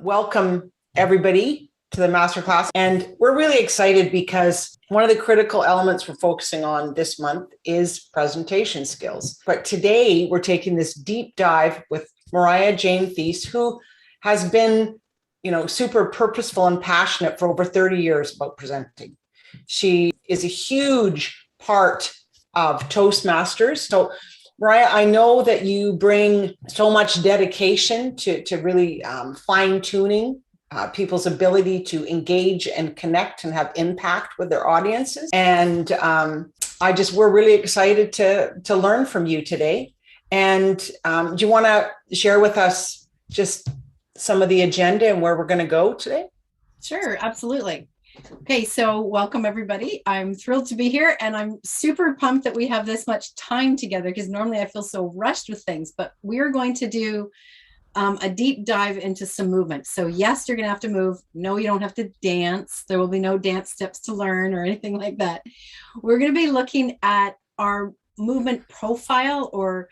Welcome everybody to the masterclass. And we're really excited because one of the critical elements we're focusing on this month is presentation skills. But today we're taking this deep dive with Mariah-Jane Thies, who has been, super purposeful and passionate for over 30 years about presenting. She is a huge part of Toastmasters. So Mariah, I know that you bring so much dedication to really fine-tuning people's ability to engage and connect and have impact with their audiences. And we're really excited to learn from you today. And do you want to share with us just some of the agenda and where we're going to go today? Sure, absolutely. Okay, so welcome everybody. I'm thrilled to be here and I'm super pumped that we have this much time together because normally I feel so rushed with things, but we're going to do a deep dive into some movement. So yes, you're going to have to move. No, you don't have to dance. There will be no dance steps to learn or anything like that. We're going to be looking at our movement profile or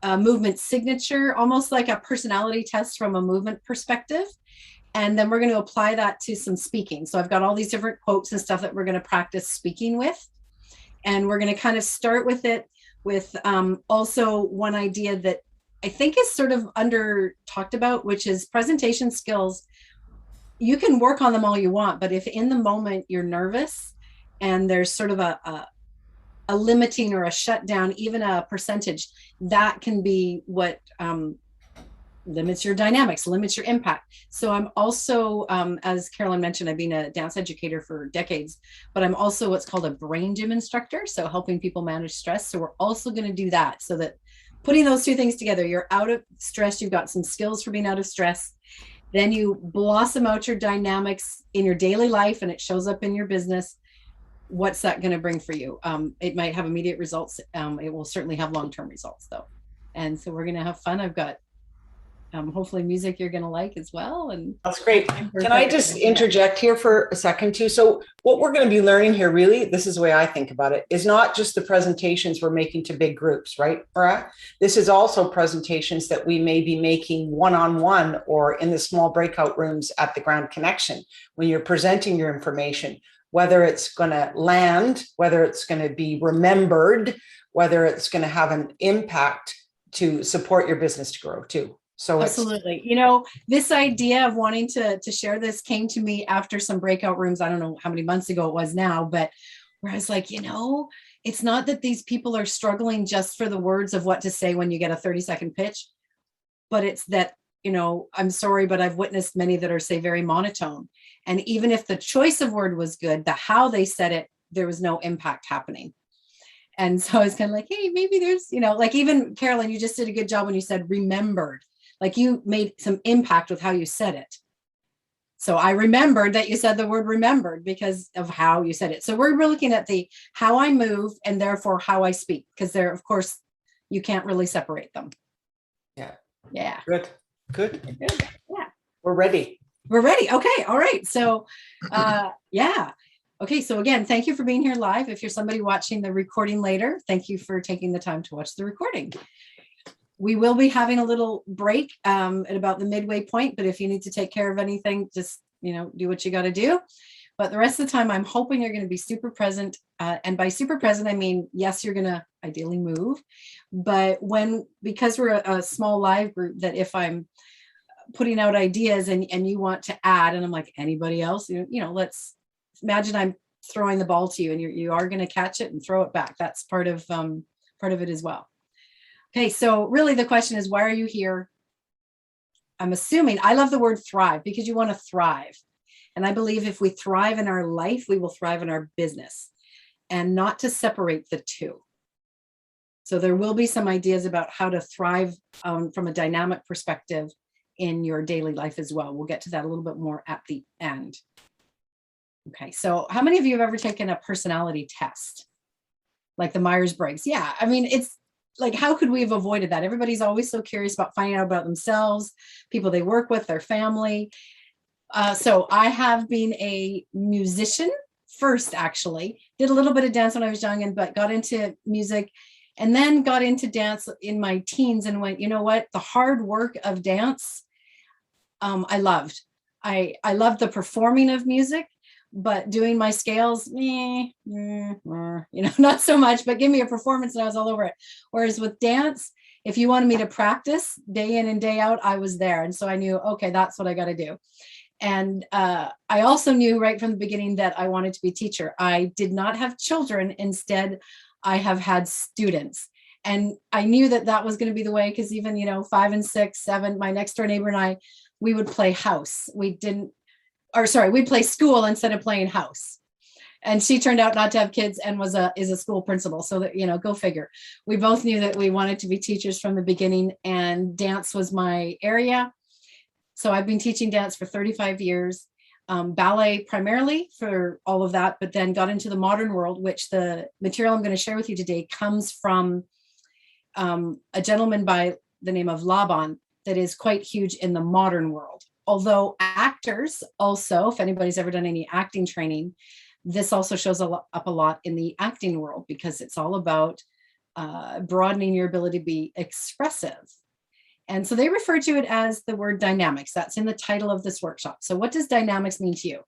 movement signature, almost like a personality test from a movement perspective. And then we're going to apply that to some speaking. So I've got all these different quotes and stuff that we're going to practice speaking with. And we're going to kind of start with it with also one idea that I think is sort of under talked about, which is presentation skills. You can work on them all you want, but if in the moment you're nervous and there's sort of a limiting or a shutdown, even a percentage, that can be what limits your dynamics, limits your impact. So I'm also, as Carolyn mentioned, I've been a dance educator for decades, but I'm also what's called a brain gym instructor. So helping people manage stress. So we're also going to do that so that putting those two things together, you're out of stress, you've got some skills for being out of stress, then you blossom out your dynamics in your daily life and it shows up in your business. What's that going to bring for you? It might have immediate results. It will certainly have long-term results though. And so we're going to have fun. I've got hopefully music you're going to like as well. And that's great. Can I just interject here for a second too? So what we're going to be learning here, really, this is the way I think about it, is not just the presentations we're making to big groups, right? This is also presentations that we may be making one-on-one or in the small breakout rooms at the Ground Connection when you're presenting your information, whether it's going to land, whether it's going to be remembered, whether it's going to have an impact to support your business to grow too. So absolutely. This idea of wanting to share this came to me after some breakout rooms. I don't know how many months ago it was now, but where I was like, it's not that these people are struggling just for the words of what to say when you get a 30-second pitch, but it's that, I'm sorry, but I've witnessed many that are, say, very monotone. And even if the choice of word was good, the how they said it, there was no impact happening. And so I was kind of like, hey, maybe there's, like even Carolyn, you just did a good job when you said remembered. Like you made some impact with how you said it. So I remembered that you said the word remembered because of how you said it. So we're looking at the how I move and therefore how I speak, because they're, of course, you can't really separate them. Yeah. Yeah. Good. Yeah. We're ready. Okay. All right. So yeah. Okay. So again, thank you for being here live. If you're somebody watching the recording later, thank you for taking the time to watch the recording. We will be having a little break at about the midway point, but if you need to take care of anything, just, do what you got to do. But the rest of the time, I'm hoping you're going to be super present. And by super present, I mean, yes, you're going to ideally move. But because we're a small live group, that if I'm putting out ideas and you want to add, and I'm like, anybody else, let's imagine I'm throwing the ball to you and you are going to catch it and throw it back. That's part of it as well. Okay, so really the question is, why are you here? I'm assuming, I love the word thrive because you want to thrive. And I believe if we thrive in our life, we will thrive in our business, and not to separate the two. So there will be some ideas about how to thrive from a dynamic perspective in your daily life as well. We'll get to that a little bit more at the end. Okay, so how many of you have ever taken a personality test? Like the Myers-Briggs? Yeah, I mean, it's like, how could we have avoided that? Everybody's always so curious about finding out about themselves, people they work with, their family. So I have been a musician first, actually. Did a little bit of dance when I was young, but got into music and then got into dance in my teens and went, you know what? The hard work of dance, I loved. I loved the performing of music, but doing my scales, not so much, but give me a performance and I was all over it. Whereas with dance, if you wanted me to practice day in and day out, I was there. And so I knew, okay, that's what I got to do. And I also knew right from the beginning that I wanted to be a teacher. I did not have children. Instead, I have had students. And I knew that that was going to be the way, because even, 5 and 6, 7, my next door neighbor and I, we would play house. We'd play school instead of playing house. And she turned out not to have kids and is a school principal. So that, go figure. We both knew that we wanted to be teachers from the beginning, and dance was my area. So I've been teaching dance for 35 years, ballet primarily for all of that, but then got into the modern world, which the material I'm going to share with you today comes from a gentleman by the name of 𝗦𝗽𝗲𝗸𝗲 that is quite huge in the modern world. Although actors also, if anybody's ever done any acting training, this also shows up a lot in the acting world, because it's all about broadening your ability to be expressive. And so they refer to it as the word dynamics. That's in the title of this workshop. So what does dynamics mean to you?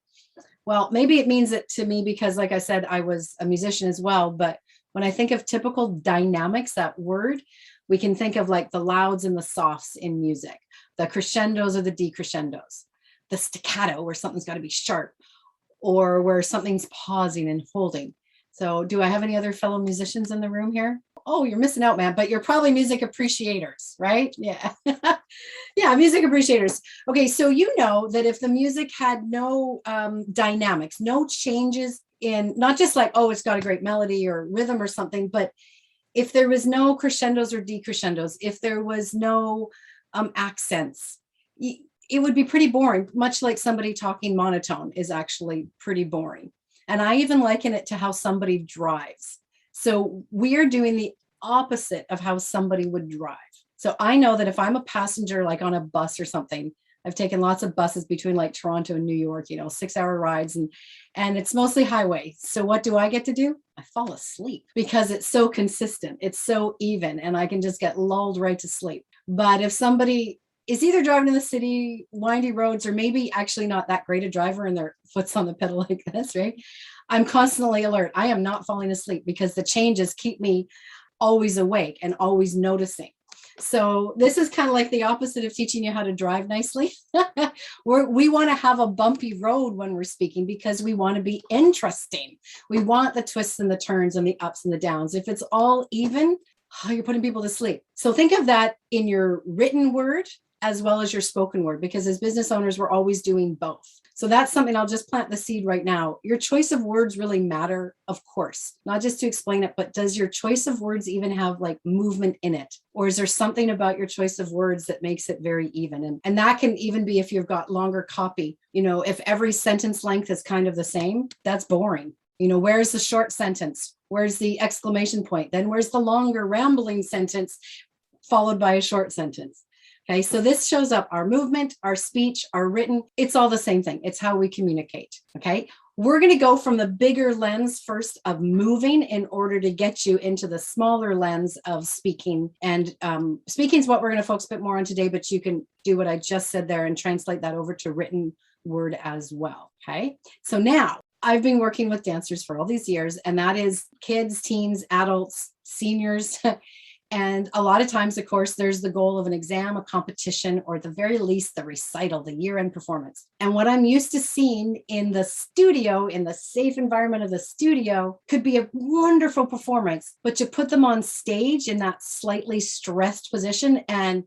Well, maybe it means it to me because, like I said, I was a musician as well. But when I think of typical dynamics, that word, we can think of like the louds and the softs in music, the crescendos or the decrescendos, the staccato where something's got to be sharp, or where something's pausing and holding. So do I have any other fellow musicians in the room here? Oh, you're missing out, man, but you're probably music appreciators, right? Yeah. Yeah, music appreciators. Okay, so you know that if the music had no dynamics, no changes in, not just like, oh, it's got a great melody or rhythm or something, but if there was no crescendos or decrescendos, if there was no accents, it would be pretty boring, much like somebody talking monotone is actually pretty boring. And I even liken it to how somebody drives. So we're doing the opposite of how somebody would drive. So I know that if I'm a passenger, like on a bus or something, I've taken lots of buses between like Toronto and New York, 6-hour rides, and it's mostly highway. So what do I get to do? I fall asleep because it's so consistent. It's so even, and I can just get lulled right to sleep. But if somebody is either driving in the city, windy roads, or maybe actually not that great a driver and their foot's on the pedal like this, right? I'm constantly alert. I am not falling asleep because the changes keep me always awake and always noticing. So this is kind of like the opposite of teaching you how to drive nicely. We want to have a bumpy road when we're speaking because we want to be interesting. We want the twists and the turns and the ups and the downs. If it's all even, you're putting people to sleep. So think of that in your written word as well as your spoken word, because as business owners, we're always doing both. So that's something I'll just plant the seed right now. Your choice of words really matter, of course, not just to explain it, but does your choice of words even have like movement in it? Or is there something about your choice of words that makes it very even? And that can even be if you've got longer copy. If every sentence length is kind of the same, that's boring. Where's the short sentence? Where's the exclamation point? Then where's the longer rambling sentence followed by a short sentence? Okay, so this shows up our movement, our speech, our written. It's all the same thing. It's how we communicate. Okay, we're going to go from the bigger lens first of moving in order to get you into the smaller lens of speaking. And speaking is what we're going to focus a bit more on today, but you can do what I just said there and translate that over to written word as well. Okay, so now I've been working with dancers for all these years, and that is kids, teens, adults, seniors. And a lot of times, of course, there's the goal of an exam, a competition, or at the very least, the recital, the year-end performance. And what I'm used to seeing in the studio, in the safe environment of the studio, could be a wonderful performance, but you put them on stage in that slightly stressed position and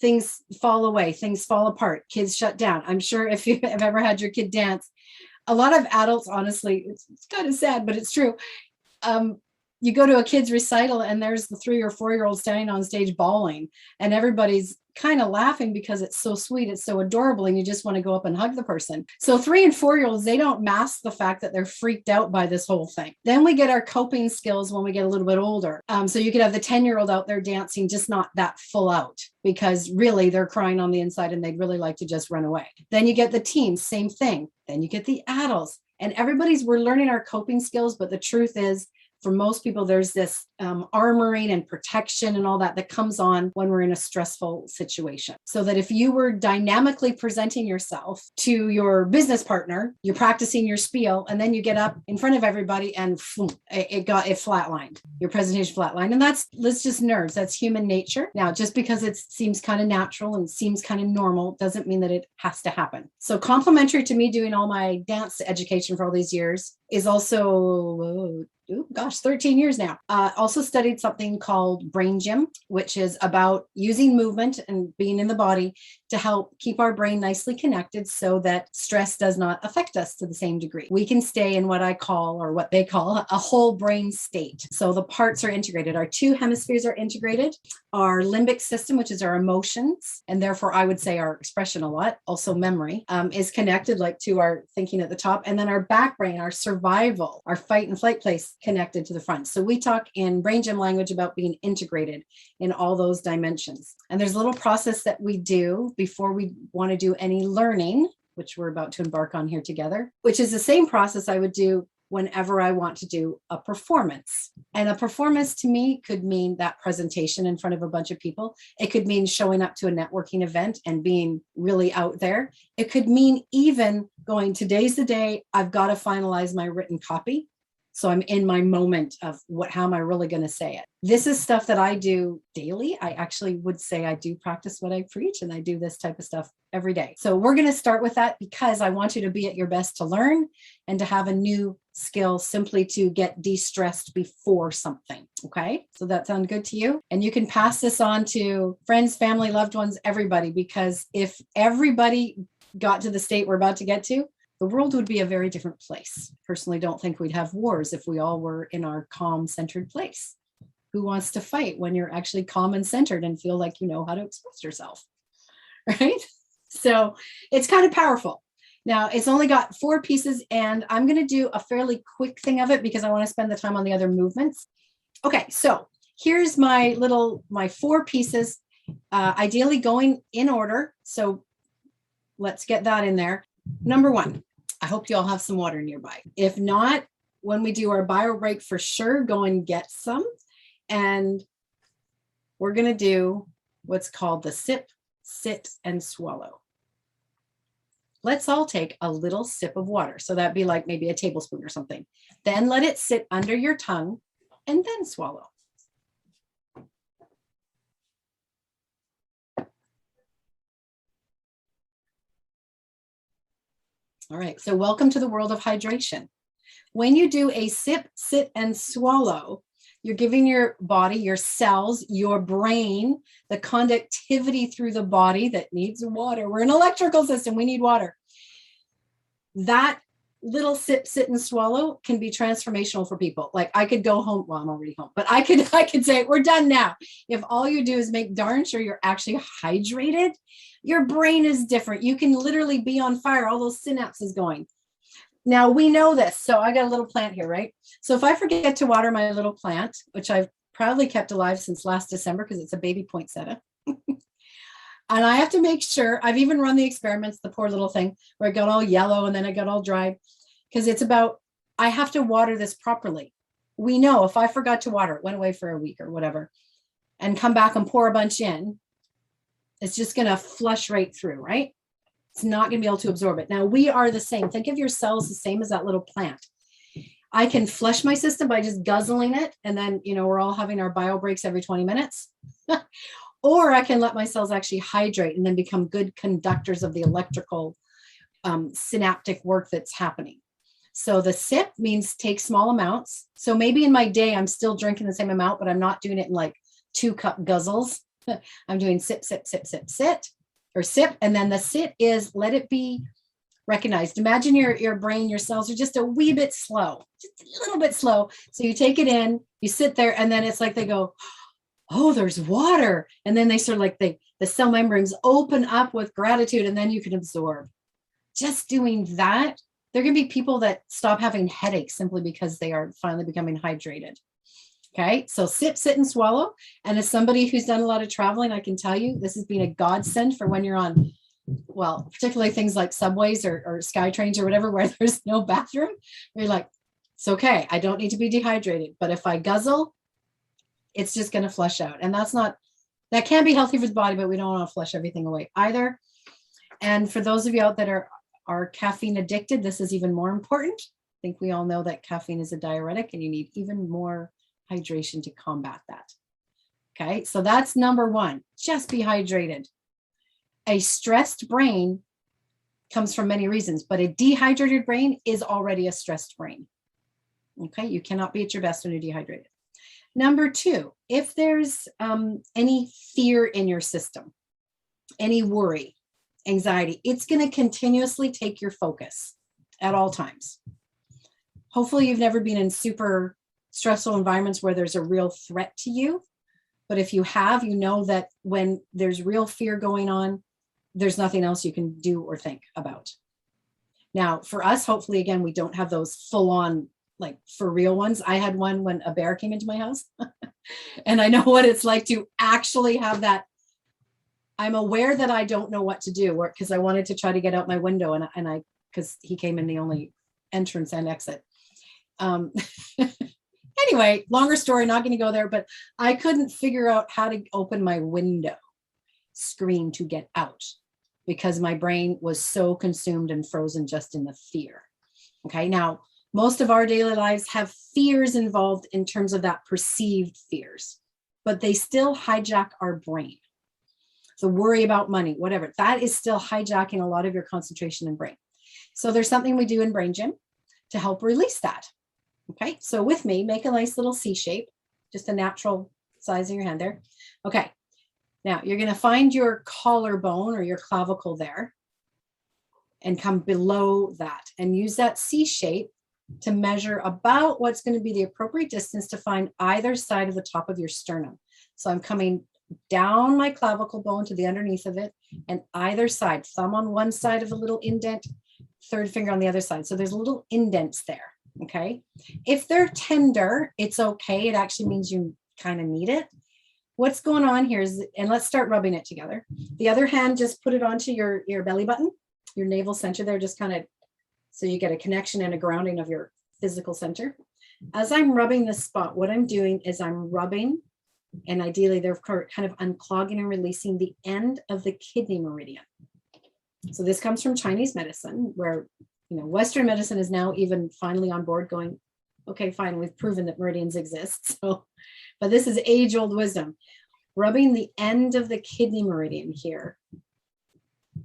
things fall away, things fall apart, kids shut down. I'm sure if you've ever had your kid dance, a lot of adults, honestly, it's kind of sad, but it's true. You go to a kid's recital and there's the 3 or 4-year-old standing on stage bawling, and everybody's kind of laughing because it's so sweet, it's so adorable, and you just want to go up and hug the person. So 3 and 4-year-olds, they don't mask the fact that they're freaked out by this whole thing. Then we get our coping skills when we get a little bit older. So you could have the 10-year-old out there dancing, just not that full out, because really they're crying on the inside and they'd really like to just run away. Then you get the teens, same thing. Then you get the adults, and we're learning our coping skills, but the truth is for most people, there's this armoring and protection and all that comes on when we're in a stressful situation. So that if you were dynamically presenting yourself to your business partner, you're practicing your spiel, and then you get up in front of everybody and it flatlined, your presentation flatlined. And that's just nerves. That's human nature. Now, just because it seems kind of natural and seems kind of normal doesn't mean that it has to happen. So complementary to me doing all my dance education for all these years is also 13 years now. Also studied something called brain gym, which is about using movement and being in the body to help keep our brain nicely connected so that stress does not affect us to the same degree. We can stay in what I call, or what they call, a whole brain state. So the parts are integrated. Our two hemispheres are integrated. Our limbic system, which is our emotions, and therefore I would say our expression a lot, also memory, is connected like to our thinking at the top. And then our back brain, our survival, our fight and flight place, connected to the front. So we talk in brain gym language about being integrated in all those dimensions. And there's a little process that we do before we want to do any learning, which we're about to embark on here together, which is the same process I would do whenever I want to do a performance. And a performance to me could mean that presentation in front of a bunch of people. It could mean showing up to a networking event and being really out there. It could mean even going, today's the day, I've got to finalize my written copy. So I'm in my moment of how am I really going to say it? This is stuff that I do daily. I actually would say I do practice what I preach, and I do this type of stuff every day. So we're going to start with that because I want you to be at your best to learn and to have a new skill simply to get de-stressed before something. Okay. So that sounds good to you. And you can pass this on to friends, family, loved ones, everybody, because if everybody got to the state we're about to get to, the world would be a very different place. Personally, don't think we'd have wars if we all were in our calm, centered place. Who wants to fight when you're actually calm and centered and feel like you know how to express yourself, right? So it's kind of powerful. Now, it's only got 4 pieces, and I'm going to do a fairly quick thing of it because I want to spend the time on the other movements. Okay, so here's my 4 pieces, ideally going in order. So let's get that in there. Number 1. I hope you all have some water nearby. If not, when we do our bio break, for sure, go and get some. And we're going to do what's called the sip, sit, and swallow. Let's all take a little sip of water. So that'd be like maybe a tablespoon or something. Then let it sit under your tongue and then swallow. All right, so welcome to the world of hydration. When you do a sip, sit, and swallow, you're giving your body, your cells, your brain, the conductivity through the body that needs water. We're an electrical system, we need water. That little sip, sit, and swallow can be transformational for people. Like I could go home, well, I'm already home, but I could say, we're done now. If all you do is make darn sure you're actually hydrated, your brain is different. You can literally be on fire, all those synapses going. Now we know this. So I got a little plant here, right? So if I forget to water my little plant, which I've proudly kept alive since last December because it's a baby poinsettia, and I have to make sure, I've even run the experiments, the poor little thing, where it got all yellow and then it got all dry, because it's about, I have to water this properly. We know if I forgot to water it, went away for a week or whatever, and come back and pour a bunch in, it's just going to flush right through, right? It's not going to be able to absorb it. Now we are the same. Think of your cells the same as that little plant. I can flush my system by just guzzling it. And then, you know, we're all having our bio breaks every 20 minutes. Or I can let my cells actually hydrate and then become good conductors of the electrical synaptic work that's happening. So the sip means take small amounts. So maybe in my day, I'm still drinking the same amount, but I'm not doing it in like 2-cup guzzles. I'm doing sip, sip, sip, sip, sit, or sip. And then the sit is let it be recognized. Imagine your brain, your cells are just a wee bit slow, just a little bit slow. So you take it in, you sit there, and then it's like they go, oh, there's water. And then they sort of like the cell membranes open up with gratitude, and then you can absorb. Just doing that, there can be people that stop having headaches simply because they are finally becoming hydrated. Okay, so sip, sit, and swallow. And as somebody who's done a lot of traveling, I can tell you this has been a godsend for when you're on, well, particularly things like subways or sky trains or whatever, where there's no bathroom. You're like, It's okay. I don't need to be dehydrated, but if I guzzle, it's just going to flush out. And that can be healthy for the body, but we don't want to flush everything away either. And for those of you out that are caffeine addicted, this is even more important. I think we all know that caffeine is a diuretic and you need even more hydration to combat that. Okay, so that's number one, just be hydrated. A stressed brain comes from many reasons, but a dehydrated brain is already a stressed brain. Okay, you cannot be at your best when you're dehydrated. Number two, if there's any fear in your system, any worry, anxiety, it's going to continuously take your focus at all times. Hopefully you've never been in super stressful environments where there's a real threat to you. But if you have, you know that when there's real fear going on, there's nothing else you can do or think about. Now, for us, hopefully, again, we don't have those full on, like for real ones. I had one when a bear came into my house and I know what it's like to actually have that. I'm aware that I don't know what to do because I wanted to try to get out my window and I because he came in the only entrance and exit. Anyway, longer story, not going to go there, but I couldn't figure out how to open my window screen to get out because my brain was so consumed and frozen just in the fear. Okay, now most of our daily lives have fears involved in terms of that perceived fears, but they still hijack our brain. So worry about money, whatever, that is still hijacking a lot of your concentration and brain. So there's something we do in Brain Gym to help release that. Okay, so with me, make a nice little C shape, just a natural size in your hand there. Okay, now you're going to find your collarbone or your clavicle there and come below that and use that C shape to measure about what's going to be the appropriate distance to find either side of the top of your sternum. So I'm coming down my clavicle bone to the underneath of it and either side, thumb on one side of a little indent, third finger on the other side. So there's little indents there. Okay, if they're tender, it's okay. It actually means you kind of need it. What's going on here is, and let's start rubbing it together. The other hand, just put it onto your belly button, your navel center there, just kind of so you get a connection and a grounding of your physical center. As I'm rubbing this spot, what I'm doing is I'm rubbing, and ideally they're kind of unclogging and releasing the end of the kidney meridian. So this comes from Chinese medicine, where Western medicine is now even finally on board going, okay, fine, we've proven that meridians exist. So, but this is age-old wisdom. Rubbing the end of the kidney meridian here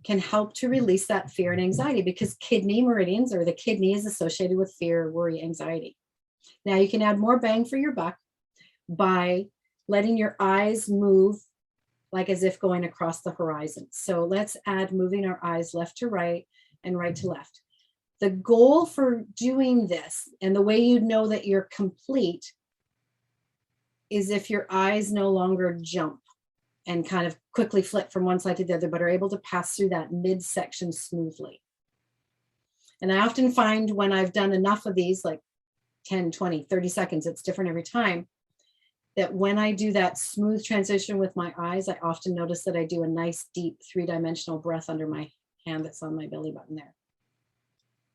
can help to release that fear and anxiety because kidney meridians or the kidney is associated with fear, worry, anxiety. Now you can add more bang for your buck by letting your eyes move like as if going across the horizon. So let's add moving our eyes left to right and right to left. The goal for doing this and the way you know that you're complete is if your eyes no longer jump and kind of quickly flip from one side to the other, but are able to pass through that midsection smoothly. And I often find when I've done enough of these, like 10, 20, 30 seconds, it's different every time, that when I do that smooth transition with my eyes, I often notice that I do a nice deep three-dimensional breath under my hand that's on my belly button there.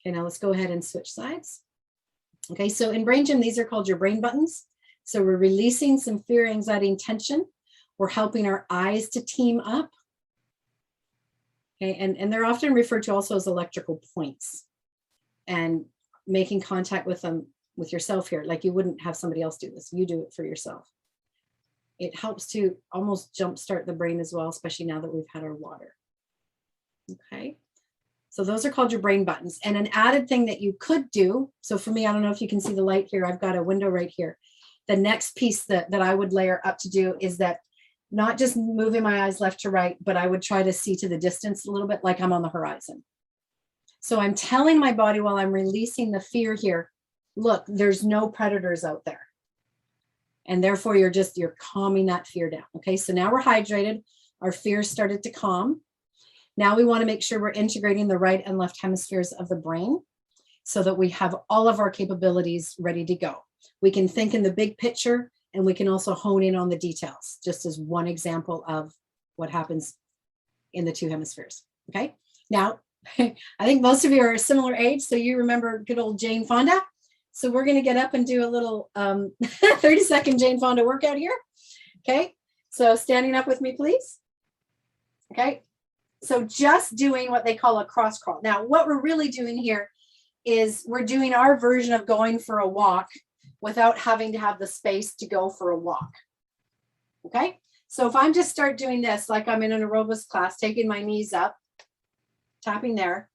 Okay, now let's go ahead and switch sides. Okay, so in Brain Gym, these are called your brain buttons. So we're releasing some fear, anxiety, and tension. We're helping our eyes to team up. Okay, and they're often referred to also as electrical points. And making contact with them, with yourself here, like you wouldn't have somebody else do this. You do it for yourself. It helps to almost jumpstart the brain as well, especially now that we've had our water. Okay. So those are called your brain buttons. And an added thing that you could do, so for me, I don't know if you can see the light here, I've got a window right here. The next piece that I would layer up to do is that not just moving my eyes left to right, but I would try to see to the distance a little bit like I'm on the horizon. So I'm telling my body while I'm releasing the fear here, look, there's no predators out there. And therefore you're calming that fear down. Okay, so now we're hydrated. Our fear started to calm. Now we want to make sure we're integrating the right and left hemispheres of the brain so that we have all of our capabilities ready to go. We can think in the big picture and we can also hone in on the details, just as one example of what happens in the two hemispheres. Okay, now I think most of you are a similar age, so you remember good old Fonda. So we're going to get up and do a little 30-second Jane Fonda workout here. Okay, so standing up with me, please. Okay, so just doing what they call a cross crawl. Now, what we're really doing here is we're doing our version of going for a walk without having to have the space to go for a walk. Okay, so if I'm just start doing this like I'm in an aerobics class, taking my knees up, tapping there,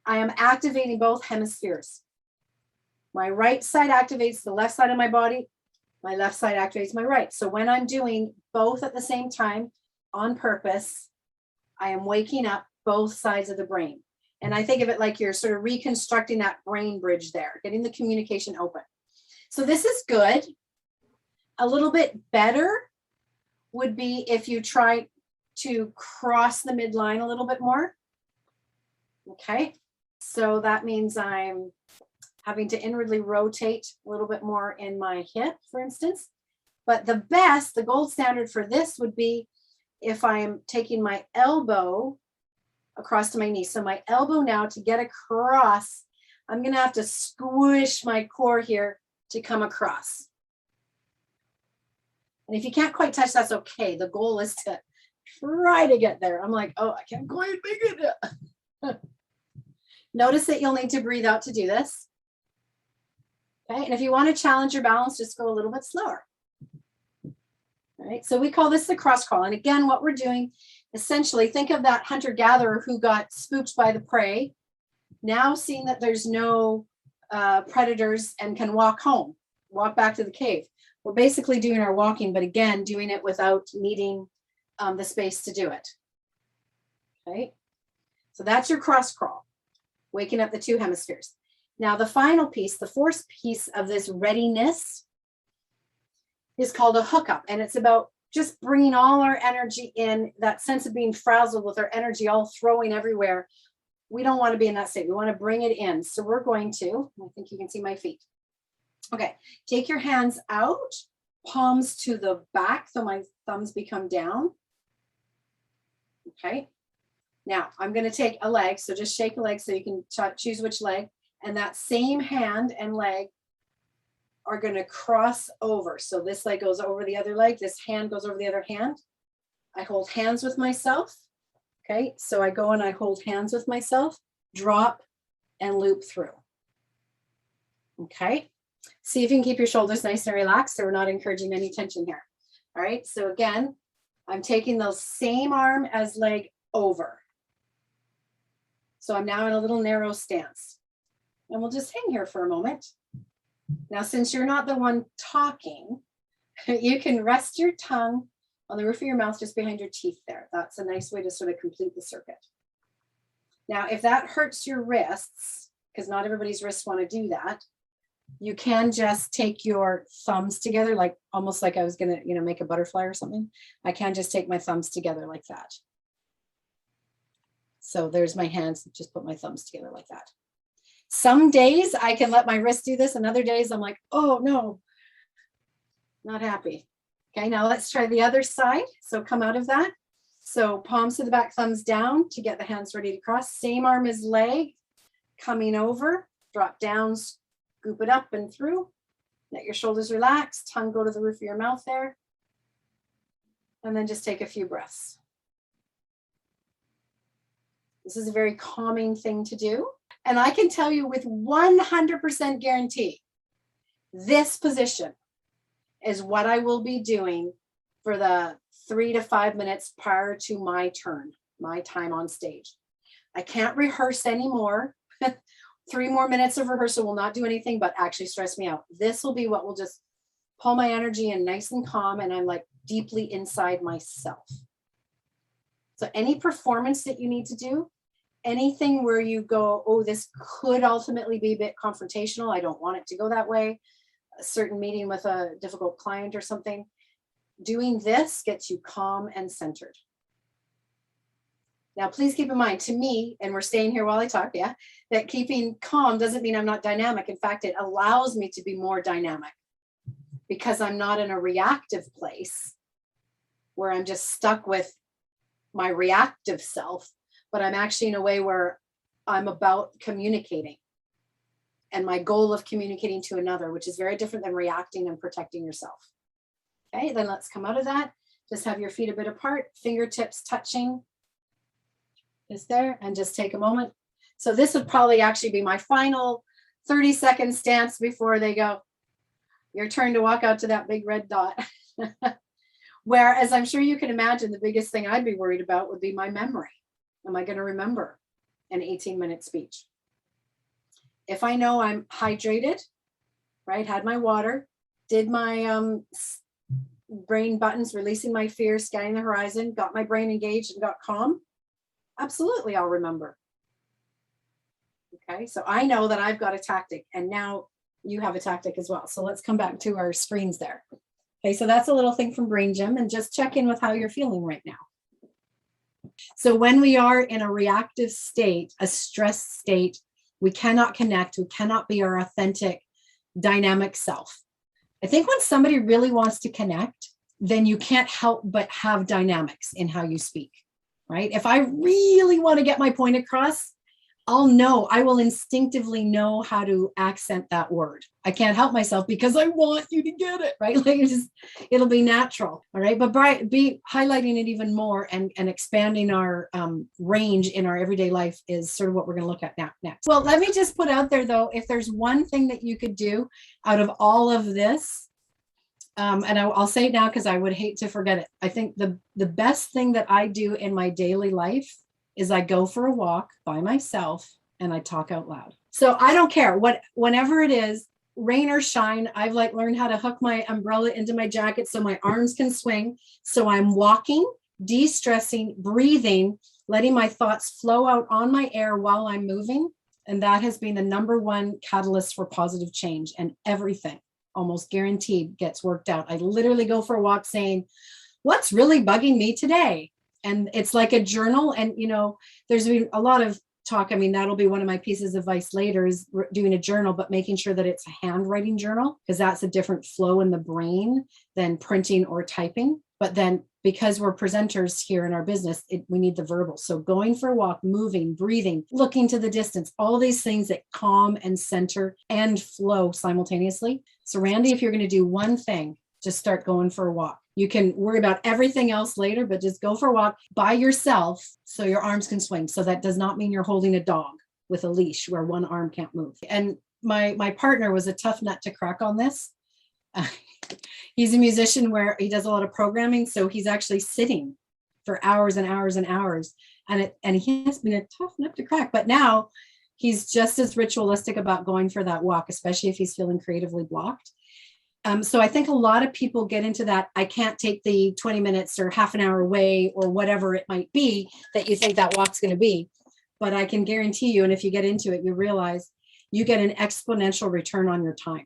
I am activating both hemispheres. My right side activates the left side of my body. My left side activates my right. So when I'm doing both at the same time on purpose, I am waking up both sides of the brain. And I think of it like you're sort of reconstructing that brain bridge there, getting the communication open. So this is good. A little bit better would be if you try to cross the midline a little bit more. Okay, so that means I'm having to inwardly rotate a little bit more in my hip, for instance. But the best, the gold standard for this would be if I'm taking my elbow across to my knee. So my elbow now, to get across, I'm going to have to squish my core here to come across. And if you can't quite touch, that's okay. The goal is to try to get there. I'm like, oh, I can't quite make it. Notice that you'll need to breathe out to do this. Okay, and if you want to challenge your balance, just go a little bit slower. All right, so we call this the cross crawl. And again, what we're doing, essentially, think of that hunter-gatherer who got spooked by the prey, now seeing that there's no predators and can walk home, walk back to the cave. We're basically doing our walking, but again, doing it without needing the space to do it. Okay, so that's your cross crawl, waking up the two hemispheres. Now, the final piece, the fourth piece of this readiness is called a hookup. And it's about just bringing all our energy in, that sense of being frazzled with our energy all throwing everywhere. We don't want to be in that state. We want to bring it in. So we're going to, I think you can see my feet. Okay, take your hands out, palms to the back, so my thumbs become down. Okay, now I'm going to take a leg. So just shake a leg so you can choose which leg. And that same hand and leg are going to cross over. So this leg goes over the other leg. This hand goes over the other hand. I hold hands with myself. Okay, so I go and I hold hands with myself, drop and loop through. Okay, see if you can keep your shoulders nice and relaxed so we're not encouraging any tension here. All right, so again, I'm taking the same arm as leg over. So I'm now in a little narrow stance. And we'll just hang here for a moment. Now, since you're not the one talking, you can rest your tongue on the roof of your mouth just behind your teeth there. That's a nice way to sort of complete the circuit. Now, if that hurts your wrists, because not everybody's wrists want to do that, you can just take your thumbs together, like almost like I was going to, make a butterfly or something. I can just take my thumbs together like that. So there's my hands, just put my thumbs together like that. Some days I can let my wrist do this, and other days I'm like, oh no, not happy. Okay, now let's try the other side. So come out of that. So palms to the back, thumbs down to get the hands ready to cross. Same arm as leg, coming over, drop down, scoop it up and through. Let your shoulders relax, tongue go to the roof of your mouth there. And then just take a few breaths. This is a very calming thing to do. And I can tell you with 100% guarantee, this position is what I will be doing for the 3 to 5 minutes prior to my turn, my time on stage. I can't rehearse anymore. 3 more minutes of rehearsal will not do anything but actually stress me out. This will be what will just pull my energy in nice and calm, and I'm like deeply inside myself. So any performance that you need to do, anything where you go, oh, this could ultimately be a bit confrontational, I don't want it to go that way, a certain meeting with a difficult client or something, doing this gets you calm and centered. Now, please keep in mind, to me, and we're staying here while I talk, yeah, that keeping calm doesn't mean I'm not dynamic. In fact, it allows me to be more dynamic because I'm not in a reactive place where I'm just stuck with my reactive self, but I'm actually in a way where I'm about communicating. and my goal of communicating to another, which is very different than reacting and protecting yourself. Okay, then let's come out of that. Just have your feet a bit apart, fingertips touching is there, and just take a moment. So this would probably actually be my final 30-second stance before they go, your turn to walk out to that big red dot. Whereas I'm sure you can imagine the biggest thing I'd be worried about would be my memory. Am I going to remember an 18-minute speech? If I know I'm hydrated, right, had my water, did my brain buttons, releasing my fear, scanning the horizon, got my brain engaged and got calm, absolutely I'll remember. Okay, so I know that I've got a tactic, and now you have a tactic as well. So let's come back to our screens there. Okay, so that's a little thing from Brain Gym, and just check in with how you're feeling right now. So when we are in a reactive state, a stressed state, we cannot connect, we cannot be our authentic, dynamic self. I think when somebody really wants to connect, then you can't help but have dynamics in how you speak, right? If I really want to get my point across, I will instinctively know how to accent that word. I can't help myself because I want you to get it, right? Like it'll be natural, all right? But be highlighting it even more and expanding our range in our everyday life is sort of what we're going to look at next. Well, let me just put out there though, if there's one thing that you could do out of all of this, and I'll say it now because I would hate to forget it. I think the best thing that I do in my daily life is I go for a walk by myself and I talk out loud. So I don't care whenever it is, rain or shine, I've learned how to hook my umbrella into my jacket so my arms can swing. So I'm walking, de-stressing, breathing, letting my thoughts flow out on my air while I'm moving. And that has been the #1 catalyst for positive change, and everything almost guaranteed gets worked out. I literally go for a walk saying, what's really bugging me today? And it's like a journal. And, there's been a lot of talk. I mean, that'll be one of my pieces of advice later, is doing a journal, but making sure that it's a handwriting journal, because that's a different flow in the brain than printing or typing. But then because we're presenters here in our business, we need the verbal. So going for a walk, moving, breathing, looking to the distance, all these things that calm and center and flow simultaneously. So Randy, if you're going to do one thing, just start going for a walk. You can worry about everything else later, but just go for a walk by yourself so your arms can swing. So that does not mean you're holding a dog with a leash where one arm can't move. And my partner was a tough nut to crack on this. He's a musician where he does a lot of programming. So he's actually sitting for hours and hours and hours. And he has been a tough nut to crack. But now he's just as ritualistic about going for that walk, especially if he's feeling creatively blocked. So I think a lot of people get into that, I can't take the 20 minutes or half an hour away or whatever it might be that you think that walk's going to be. But I can guarantee you, and if you get into it, you realize you get an exponential return on your time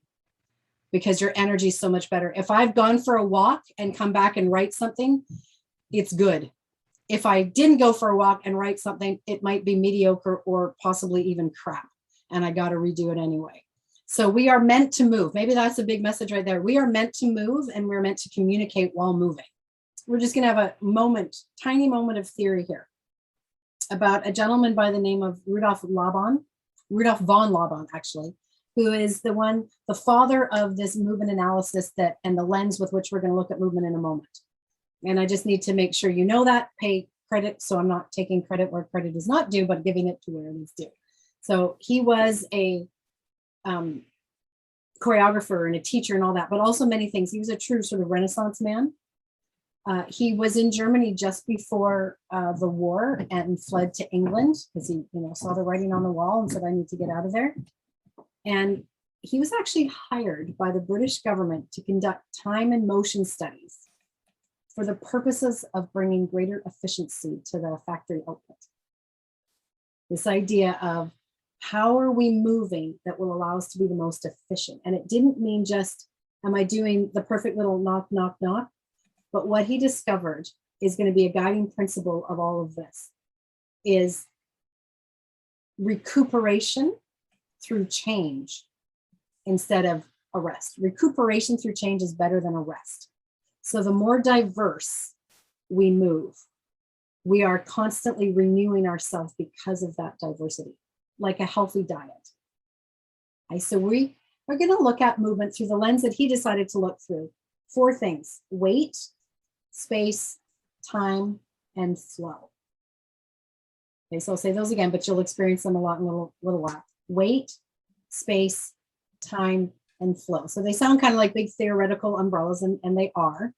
because your energy is so much better. If I've gone for a walk and come back and write something, it's good. If I didn't go for a walk and write something, it might be mediocre or possibly even crap, and I got to redo it anyway. So we are meant to move. Maybe that's a big message right there. We are meant to move, and we're meant to communicate while moving. We're just going to have a tiny moment of theory here about a gentleman by the name of Rudolf von Laban, actually, who is the father of this movement analysis and the lens with which we're going to look at movement in a moment. And I just need to make sure you know that, pay credit. So I'm not taking credit where credit is not due, but giving it to where it is due. So he was a choreographer and a teacher and all that, but also many things. He was a true sort of Renaissance man. He was in Germany just before the war and fled to England because he saw the writing on the wall and said, I need to get out of there. And he was actually hired by the British government to conduct time and motion studies for the purposes of bringing greater efficiency to the factory output. This idea of how are we moving that will allow us to be the most efficient? And it didn't mean just, am I doing the perfect little knock, knock, knock? But what he discovered is going to be a guiding principle of all of this is recuperation through change instead of arrest. Recuperation through change is better than arrest. So the more diverse we move, we are constantly renewing ourselves because of that diversity, like a healthy diet. Okay, so we are going to look at movement through the lens that he decided to look through. 4 things: weight, space, time, and flow. Okay, so I'll say those again, but you'll experience them a lot in a little while. Weight, space, time, and flow. So they sound kind of like big theoretical umbrellas, and they are.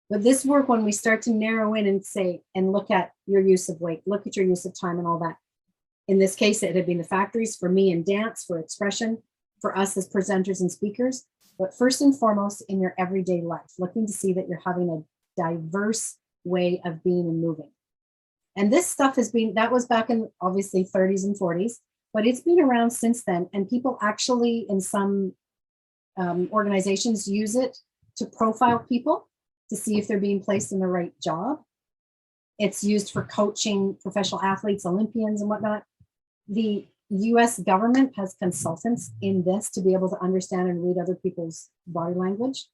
But this work, when we start to narrow in and say, and look at your use of weight, look at your use of time and all that. In this case, it had been the factories for me in dance, for expression, for us as presenters and speakers, but first and foremost in your everyday life, looking to see that you're having a diverse way of being and moving. And this stuff has been, that was back in obviously 30s and 40s, but it's been around since then. And people actually in some organizations use it to profile people to see if they're being placed in the right job. It's used for coaching professional athletes, Olympians and whatnot. The US government has consultants in this to be able to understand and read other people's body language.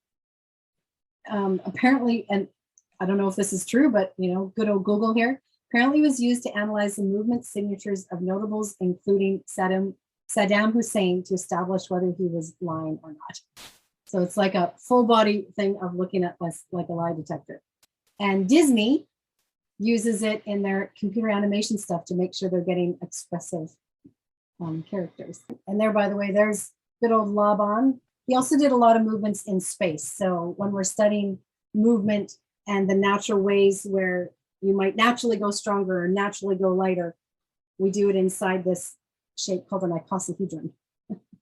Apparently, and I don't know if this is true, but you know, good old Google here, apparently was used to analyze the movement signatures of notables, including Saddam Hussein, to establish whether he was lying or not. So it's like a full body thing of looking at like a lie detector. And Disney uses it in their computer animation stuff to make sure they're getting expressive characters. And there, by the way, there's good old Laban. He also did a lot of movements in space. So when we're studying movement and the natural ways where you might naturally go stronger or naturally go lighter, we do it inside this shape called an icosahedron.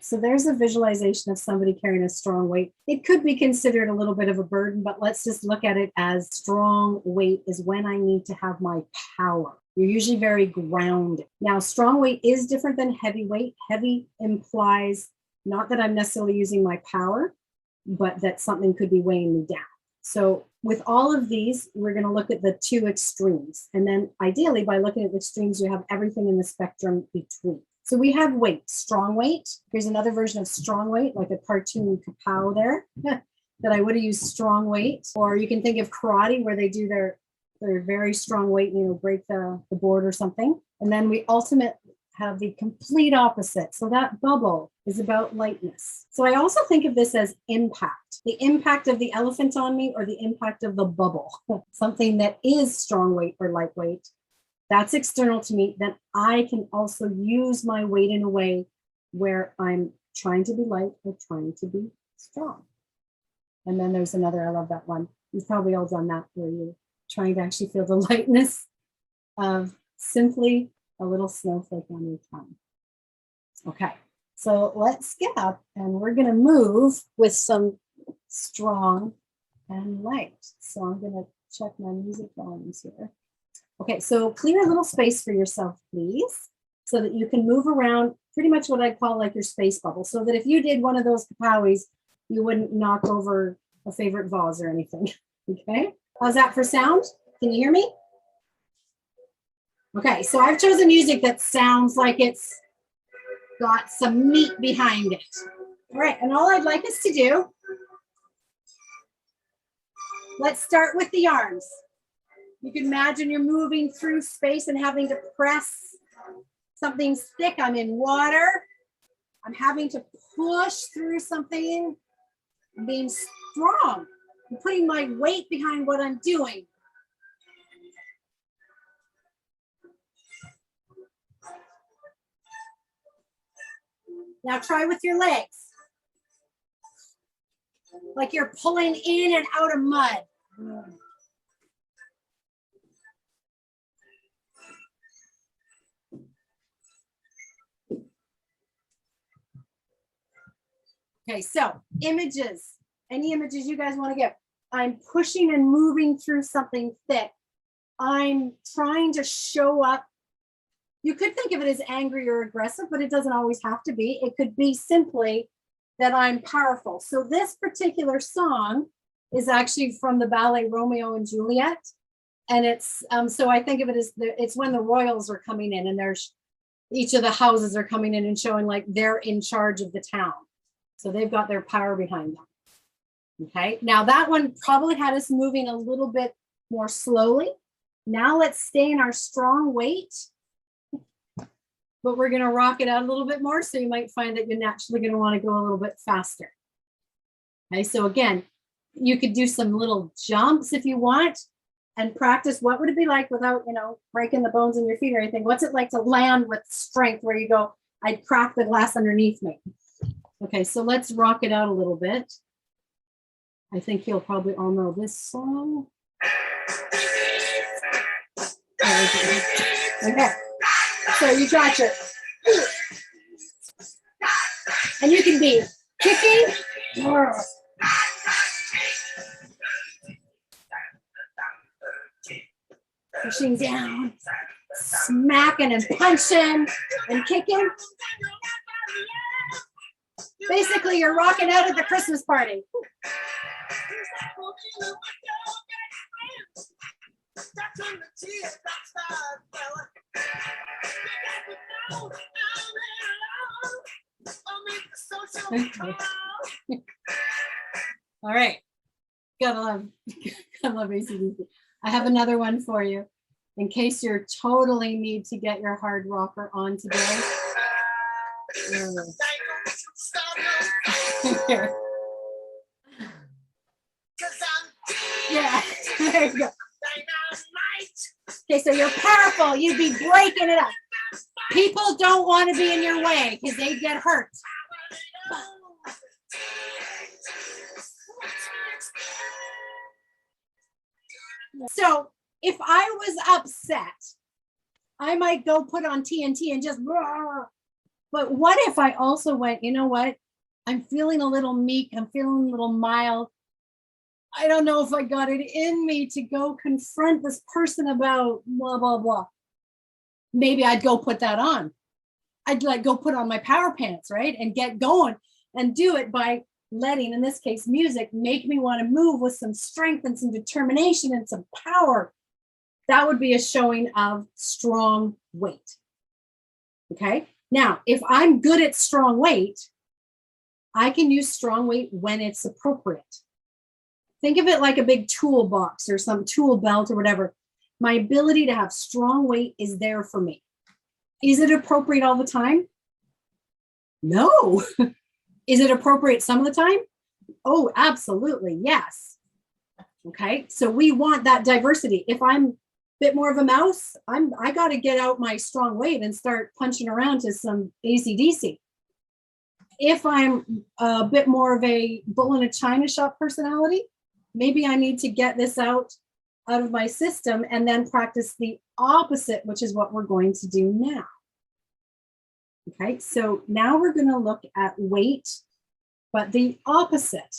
So there's a visualization of somebody carrying a strong weight. It could be considered a little bit of a burden, but let's just look at it as strong weight is when I need to have my power. You're usually very grounded. Now, strong weight is different than heavy weight. Heavy implies not that I'm necessarily using my power, but that something could be weighing me down. So with all of these, we're going to look at the 2 extremes. And then ideally, by looking at the extremes, you have everything in the spectrum between. So we have weight, strong weight. Here's another version of strong weight, like a cartoon kapow there, that I would have used strong weight. Or you can think of karate where they do their very strong weight, you know, break the board or something. And then we ultimately have the complete opposite. So that bubble is about lightness. So I also think of this as impact, the impact of the elephant on me or the impact of the bubble, something that is strong weight or lightweight. That's external to me. Then I can also use my weight in a way where I'm trying to be light or trying to be strong. And then there's another, I love that one. You've probably all done that where you're trying to actually feel the lightness of simply a little snowflake on your tongue. Okay, so let's get up and we're going to move with some strong and light. So I'm going to check my music volumes here. Okay, so clear a little space for yourself, please, so that you can move around pretty much what I call like your space bubble, so that if you did one of those kapowies, you wouldn't knock over a favorite vase or anything. Okay, how's that for sound? Can you hear me? Okay, so I've chosen music that sounds like it's got some meat behind it. All right, and all I'd like us to do, let's start with the arms. You can imagine you're moving through space and having to press something thick. I'm in water. I'm having to push through something. I'm being strong. I'm putting my weight behind what I'm doing. Now try with your legs. Like you're pulling in and out of mud. Okay, so images, any images you guys want to get. I'm pushing and moving through something thick. I'm trying to show up. You could think of it as angry or aggressive, but it doesn't always have to be. It could be simply that I'm powerful. So this particular song is actually from the ballet Romeo and Juliet. And it's, so I think of it as, it's when the royals are coming in and there's, each of the houses are coming in and showing like they're in charge of the town. So they've got their power behind them. Okay, now that one probably had us moving a little bit more slowly. Now let's stay in our strong weight. but we're going to rock it out a little bit more. So you might find that you're naturally going to want to go a little bit faster. Okay, so again, you could do some little jumps if you want and practice what would it be like without, you know, breaking the bones in your feet or anything. What's it like to land with strength where you go, I'd crack the glass underneath me. Okay, so let's rock it out a little bit. I think you'll probably all know this song. Okay, so you got your, and you can be kicking, pushing down, smacking and punching and kicking. Basically, you're rocking out at the Christmas party. All right. Gotta love ACDC. I have another one for you in case you totally need to get your hard rocker on today. Yeah, there you go. Okay, so you're powerful. You'd be breaking it up. People don't want to be in your way because they get hurt. So if I was upset, I might go put on TNT and just, but what if I also went, you know what? I'm feeling a little meek. I'm feeling a little mild. I don't know if I got it in me to go confront this person about blah, blah, blah. Maybe I'd go put that on. I'd like go put on my power pants, right? And get going and do it by letting, in this case, music make me want to move with some strength and some determination and some power. That would be a showing of strong weight. Okay. Now, if I'm good at strong weight, I can use strong weight when it's appropriate. Think of it like a big toolbox or some tool belt or whatever. My ability to have strong weight is there for me. Is it appropriate all the time? No. Is it appropriate some of the time? Oh, absolutely. Yes. Okay. So we want that diversity. If I'm a bit more of a mouse, I got to get out my strong weight and start punching around to some AC/DC. If I'm a bit more of a bull in a china shop personality, maybe I need to get this out of my system and then practice the opposite, which is what we're going to do now. Okay, so now we're going to look at weight, but the opposite.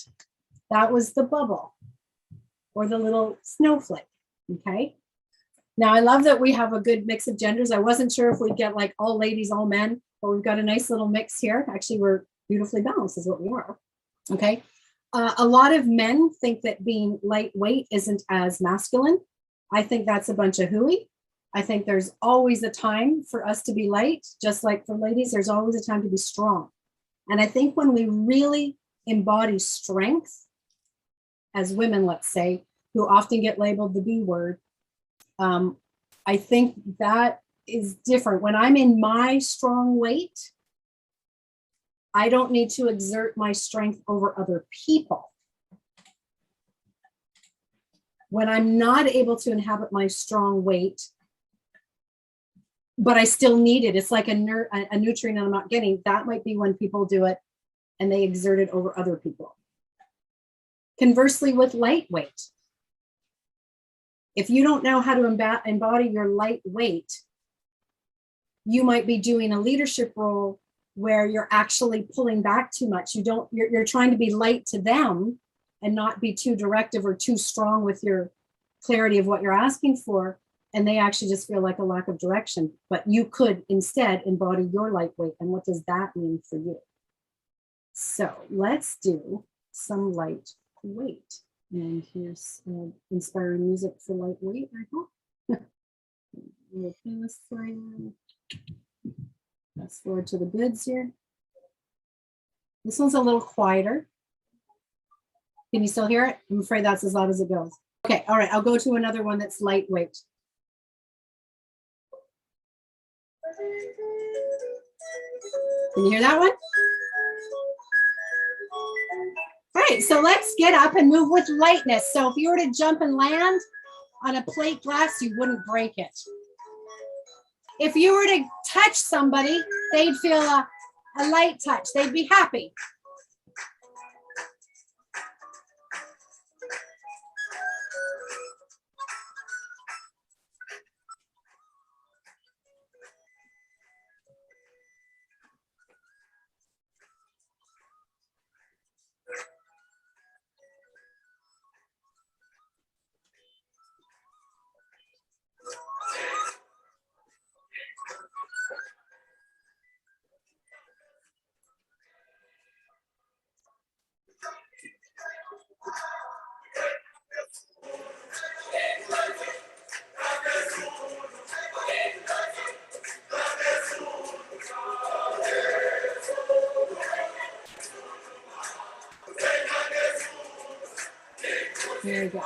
That was the bubble or the little snowflake. Okay, now I love that we have a good mix of genders. I wasn't sure if we'd get like all ladies, all men, but we've got a nice little mix here. Actually, we're beautifully balanced is what we are. Okay. A lot of men think that being lightweight isn't as masculine. I think that's a bunch of hooey. I think there's always a time for us to be light, just like for ladies, there's always a time to be strong. And I think when we really embody strength as women, let's say, who often get labeled the B word, I think that is different. When I'm in my strong weight, I don't need to exert my strength over other people. When I'm not able to inhabit my strong weight, but I still need it, it's like a nutrient I'm not getting, that might be when people do it and they exert it over other people. Conversely, with lightweight, if you don't know how to embody your lightweight, you might be doing a leadership role where you're actually pulling back too much. You're trying to be light to them and not be too directive or too strong with your clarity of what you're asking for. And they actually just feel like a lack of direction, but you could instead embody your lightweight. And what does that mean for you? So let's do some light weight. And here's inspiring music for lightweight, I hope. Fast forward to the goods here. This one's a little quieter. Can you still hear it? I'm afraid that's as loud as it goes. Okay, all right, I'll go to another one that's lightweight. Can you hear that one? All right, so let's get up and move with lightness. So if you were to jump and land on a plate glass, you wouldn't break it. If you were to touch somebody, they'd feel a light touch. They'd be happy. There we go.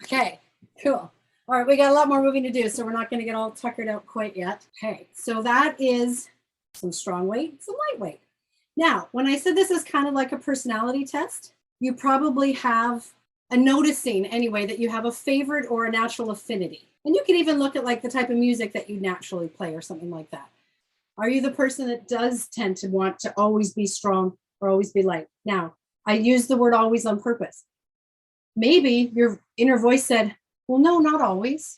Okay, cool. All right, we got a lot more moving to do, so we're not going to get all tuckered out quite yet. Okay, so that is some strong weight, some light weight. Now, when I said this is kind of like a personality test, you probably have a noticing anyway that you have a favorite or a natural affinity. And you can even look at like the type of music that you naturally play or something like that. Are you the person that does tend to want to always be strong or always be light? Now, I use the word always on purpose. Maybe your inner voice said, well, no, not always.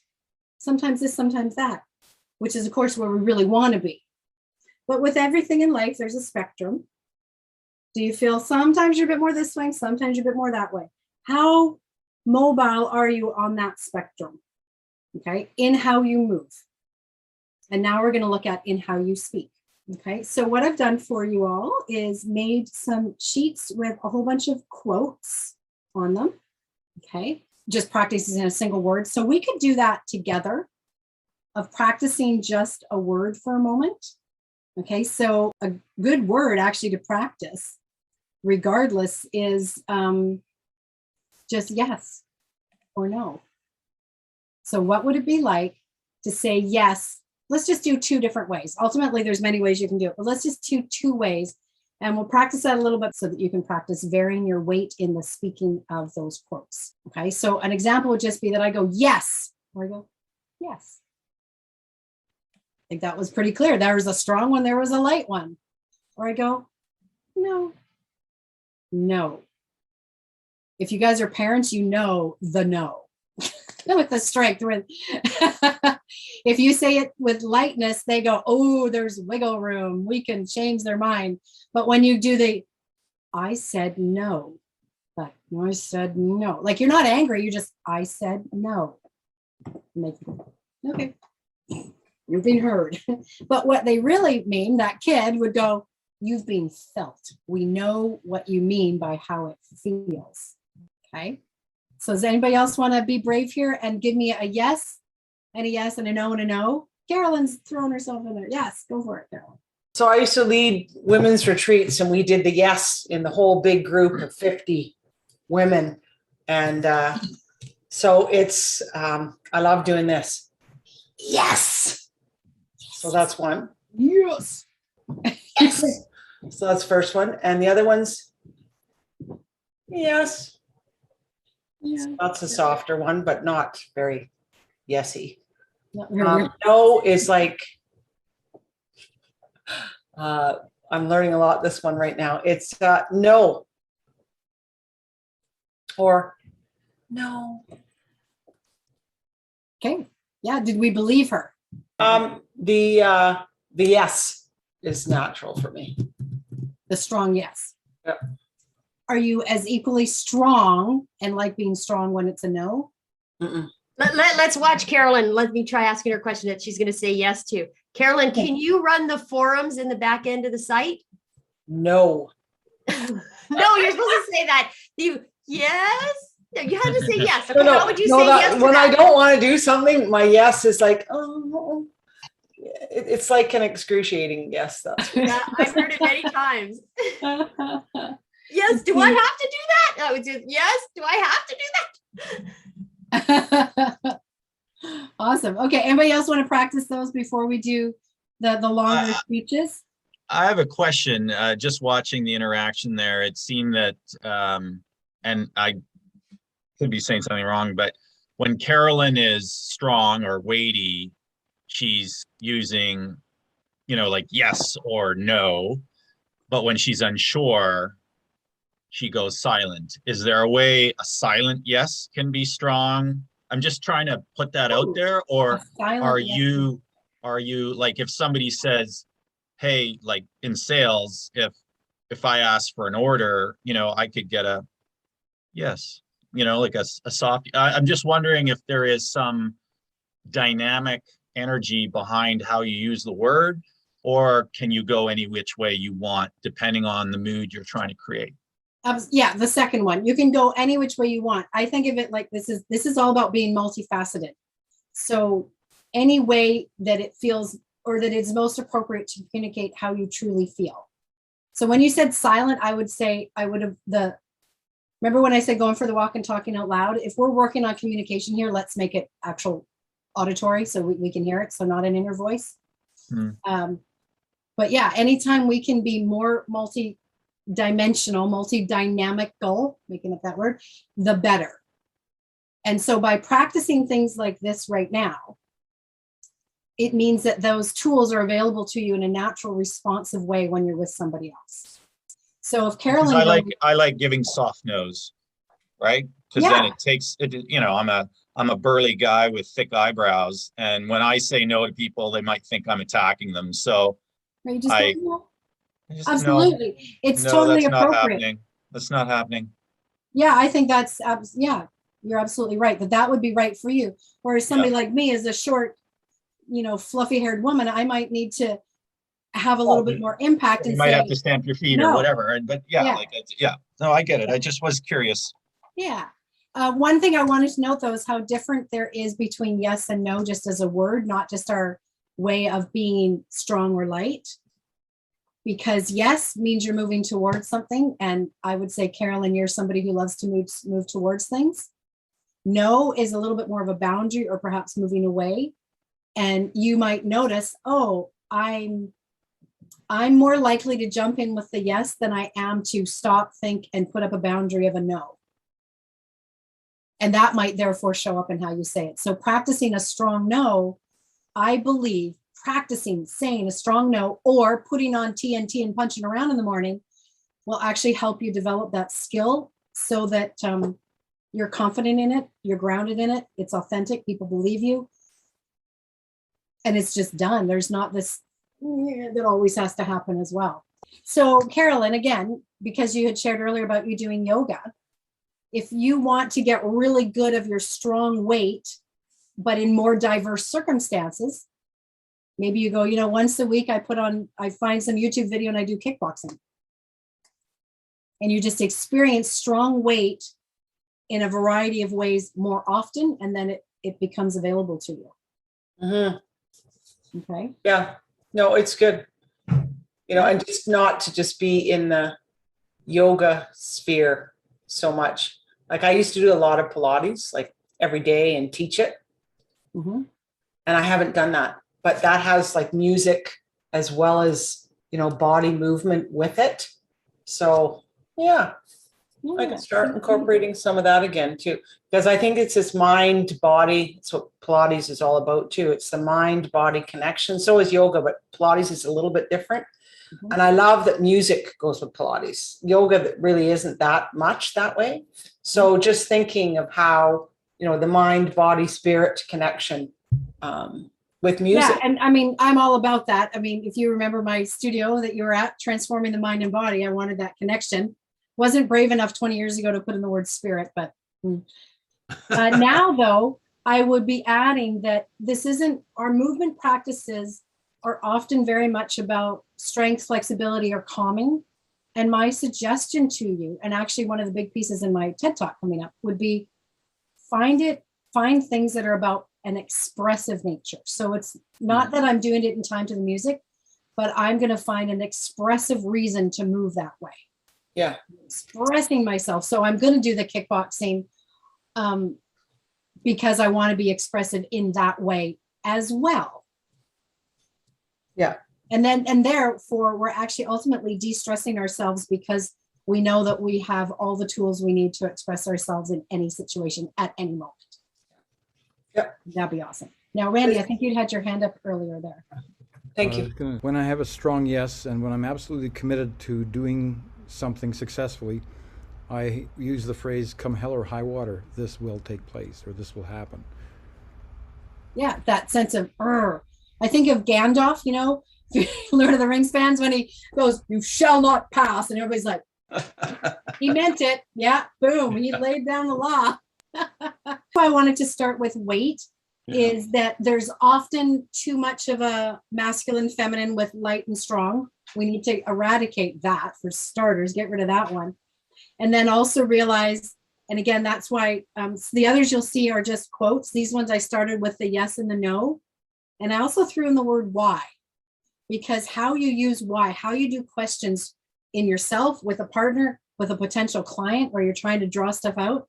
Sometimes this, sometimes that, which is, of course, where we really want to be. But with everything in life, there's a spectrum. Do you feel sometimes you're a bit more this way, sometimes you're a bit more that way? How mobile are you on that spectrum? Okay, in how you move. And now we're going to look at in how you speak. Okay, so what I've done for you all is made some sheets with a whole bunch of quotes on them. Okay, just practices in a single word. So we could do that together of practicing just a word for a moment. Okay, so a good word actually to practice, regardless, is just yes or no. So what would it be like to say yes? Let's just do two different ways. Ultimately, there's many ways you can do it, but let's just do two ways. And we'll practice that a little bit so that you can practice varying your weight in the speaking of those quotes. Okay, so an example would just be that I go, yes, or I go, yes. I think that was pretty clear. There was a strong one, there was a light one. Or I go, no, no. If you guys are parents, you know the no. With the strength. If you say it with lightness, they go, oh, there's wiggle room. We can change their mind. But when you do the, I said no, but I said no. Like you're not angry. You just, I said no. And they go, okay, you've been heard. But what they really mean, that kid would go, you've been felt. We know what you mean by how it feels. Okay. So does anybody else want to be brave here and give me a yes and a yes and a no and a no? Carolyn's throwing herself in there. Yes, go for it, Carolyn. So I used to lead women's retreats, and we did the yes in the whole big group of 50 women. And so it's, I love doing this. Yes. So that's one. Yes. Yes. So that's first one. And the other one's yes. Yeah. So that's a softer one, but not very yesy. Not very No is like, I'm learning a lot this one right now. It's no. Or no. okay. Yeah. Did we believe her? The yes is natural for me. The strong yes. Yeah. Are you as equally strong and like being strong when it's a no? Mm-mm. Let's watch Carolyn. Let me try asking her a question that she's going to say yes to. Carolyn, can you run the forums in the back end of the site? No. No, you're supposed to say that. Yes? No, you have to say yes. Okay, No, how would you say that, yes to when that? I don't want to do something, my yes is like, oh, it's like an excruciating yes. That's Yeah, I've heard it many times. Yes, do I have to do that? I would say, yes, do I have to do that? Awesome. Okay. Anybody else want to practice those before we do the longer speeches? I have a question. Just watching the interaction there, it seemed that, and I could be saying something wrong, but when Carolyn is strong or weighty, she's using, like yes or no. But when she's unsure, she goes silent. Is there a way a silent yes can be strong? I'm just trying to put that out there. Or are you like, if somebody says, hey, like in sales, if I ask for an order, I could get a yes, like a soft. I'm just wondering if there is some dynamic energy behind how you use the word, or can you go any which way you want depending on the mood you're trying to create? Yeah, the second one. You can go any which way you want. I think of it like this is all about being multifaceted. So any way that it feels or that it's most appropriate to communicate how you truly feel. So when you said silent, I would say remember when I said going for the walk and talking out loud? If we're working on communication here, let's make it actual auditory so we can hear it, so not an inner voice. But yeah, anytime we can be more multi-dimensional, multi-dynamical, making up that word, the better. And so by practicing things like this right now, it means that those tools are available to you in a natural, responsive way when you're with somebody else. So if Carolyn, I like giving soft no's, right? Because then it takes it. I'm a burly guy with thick eyebrows, and when I say no to people, they might think I'm attacking them. So absolutely, it's totally appropriate. That's not happening. Yeah, I think that's you're absolutely right. That would be right for you. Whereas somebody like me is a short, fluffy haired woman, I might need to have a little bit more impact. And you might have to stamp your feet or whatever. But no, I get it. I just was curious. Yeah. One thing I wanted to note though is how different there is between yes and no, just as a word, not just our way of being strong or light. Because yes means you're moving towards something. And I would say, Carolyn, you're somebody who loves to move towards things. No is a little bit more of a boundary or perhaps moving away. And you might notice, oh, I'm more likely to jump in with the yes than I am to stop, think, and put up a boundary of a no. And that might therefore show up in how you say it. So practicing a strong no, I believe practicing saying a strong no or putting on TNT and punching around in the morning will actually help you develop that skill so that you're confident in it, you're grounded in it, it's authentic, people believe you. And it's just done. There's not this that always has to happen as well. So Carolyn, again, because you had shared earlier about you doing yoga, if you want to get really good of your strong weight, but in more diverse circumstances, maybe you go, once a week I find some YouTube video and I do kickboxing. And you just experience strong weight in a variety of ways more often, and then it becomes available to you. Mm-hmm. Okay. Yeah. No, it's good. And just not to just be in the yoga sphere so much. Like I used to do a lot of Pilates, like every day and teach it. Mm-hmm. And I haven't done that, but that has like music as well as, body movement with it. So yeah. I can start incorporating some of that again too, because I think it's this mind body. It's what Pilates is all about too. It's the mind body connection. So is yoga, but Pilates is a little bit different. Mm-hmm. And I love that music goes with Pilates. Yoga that really isn't that much that way. So just thinking of how, the mind body spirit connection with music. Yeah, and I mean, I'm all about that. I mean, if you remember my studio that you were at, Transforming the Mind and Body, I wanted that connection. Wasn't brave enough 20 years ago to put in the word spirit, but now though, I would be adding that our movement practices are often very much about strength, flexibility, or calming. And my suggestion to you, and actually one of the big pieces in my TED Talk coming up would be find things that are about an expressive nature. So it's not that I'm doing it in time to the music, but I'm going to find an expressive reason to move that way. Yeah. Expressing myself. So I'm going to do the kickboxing because I want to be expressive in that way as well. Yeah. And therefore we're actually ultimately de-stressing ourselves because we know that we have all the tools we need to express ourselves in any situation at any moment. Yeah. That'd be awesome. Now, Randy, I think you had your hand up earlier there. Thank you. When I have a strong yes, and when I'm absolutely committed to doing something successfully, I use the phrase, come hell or high water, this will take place, or this will happen. Yeah, that sense of, I think of Gandalf, you know, Lord of the Rings fans, when he goes, you shall not pass. And everybody's like, he meant it. Yeah, boom, he laid down the law. I wanted to start with weight. Is that there's often too much of a masculine feminine with light and strong. We need to eradicate that for starters, get rid of that one. And then also realize, and again, that's why the others you'll see are just quotes. These ones I started with the yes and the no. And I also threw in the word why, because how you use why, how you do questions in yourself, with a partner, with a potential client, where you're trying to draw stuff out,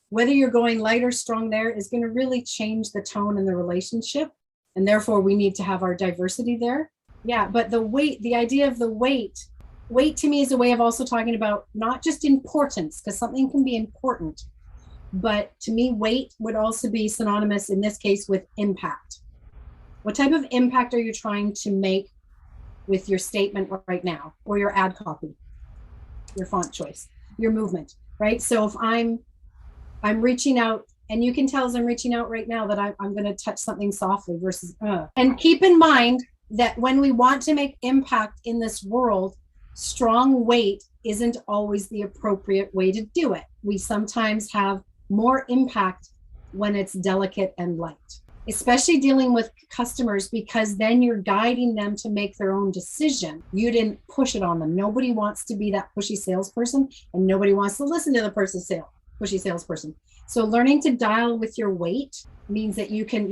whether you're going light or strong there is going to really change the tone in the relationship. And therefore we need to have our diversity there. Yeah, but the weight, the idea of the weight to me is a way of also talking about not just importance, because something can be important, but to me, weight would also be synonymous in this case with impact. What type of impact are you trying to make with your statement right now, or your ad copy, your font choice, your movement, right? So if I'm reaching out, and you can tell as I'm reaching out right now that I'm going to touch something softly versus, and keep in mind that when we want to make impact in this world, strong weight isn't always the appropriate way to do it. We sometimes have more impact when it's delicate and light, especially dealing with customers, because then you're guiding them to make their own decision. You didn't push it on them. Nobody wants to be that pushy salesperson, and nobody wants to listen to the pushy salesperson. So learning to dial with your weight means that you can,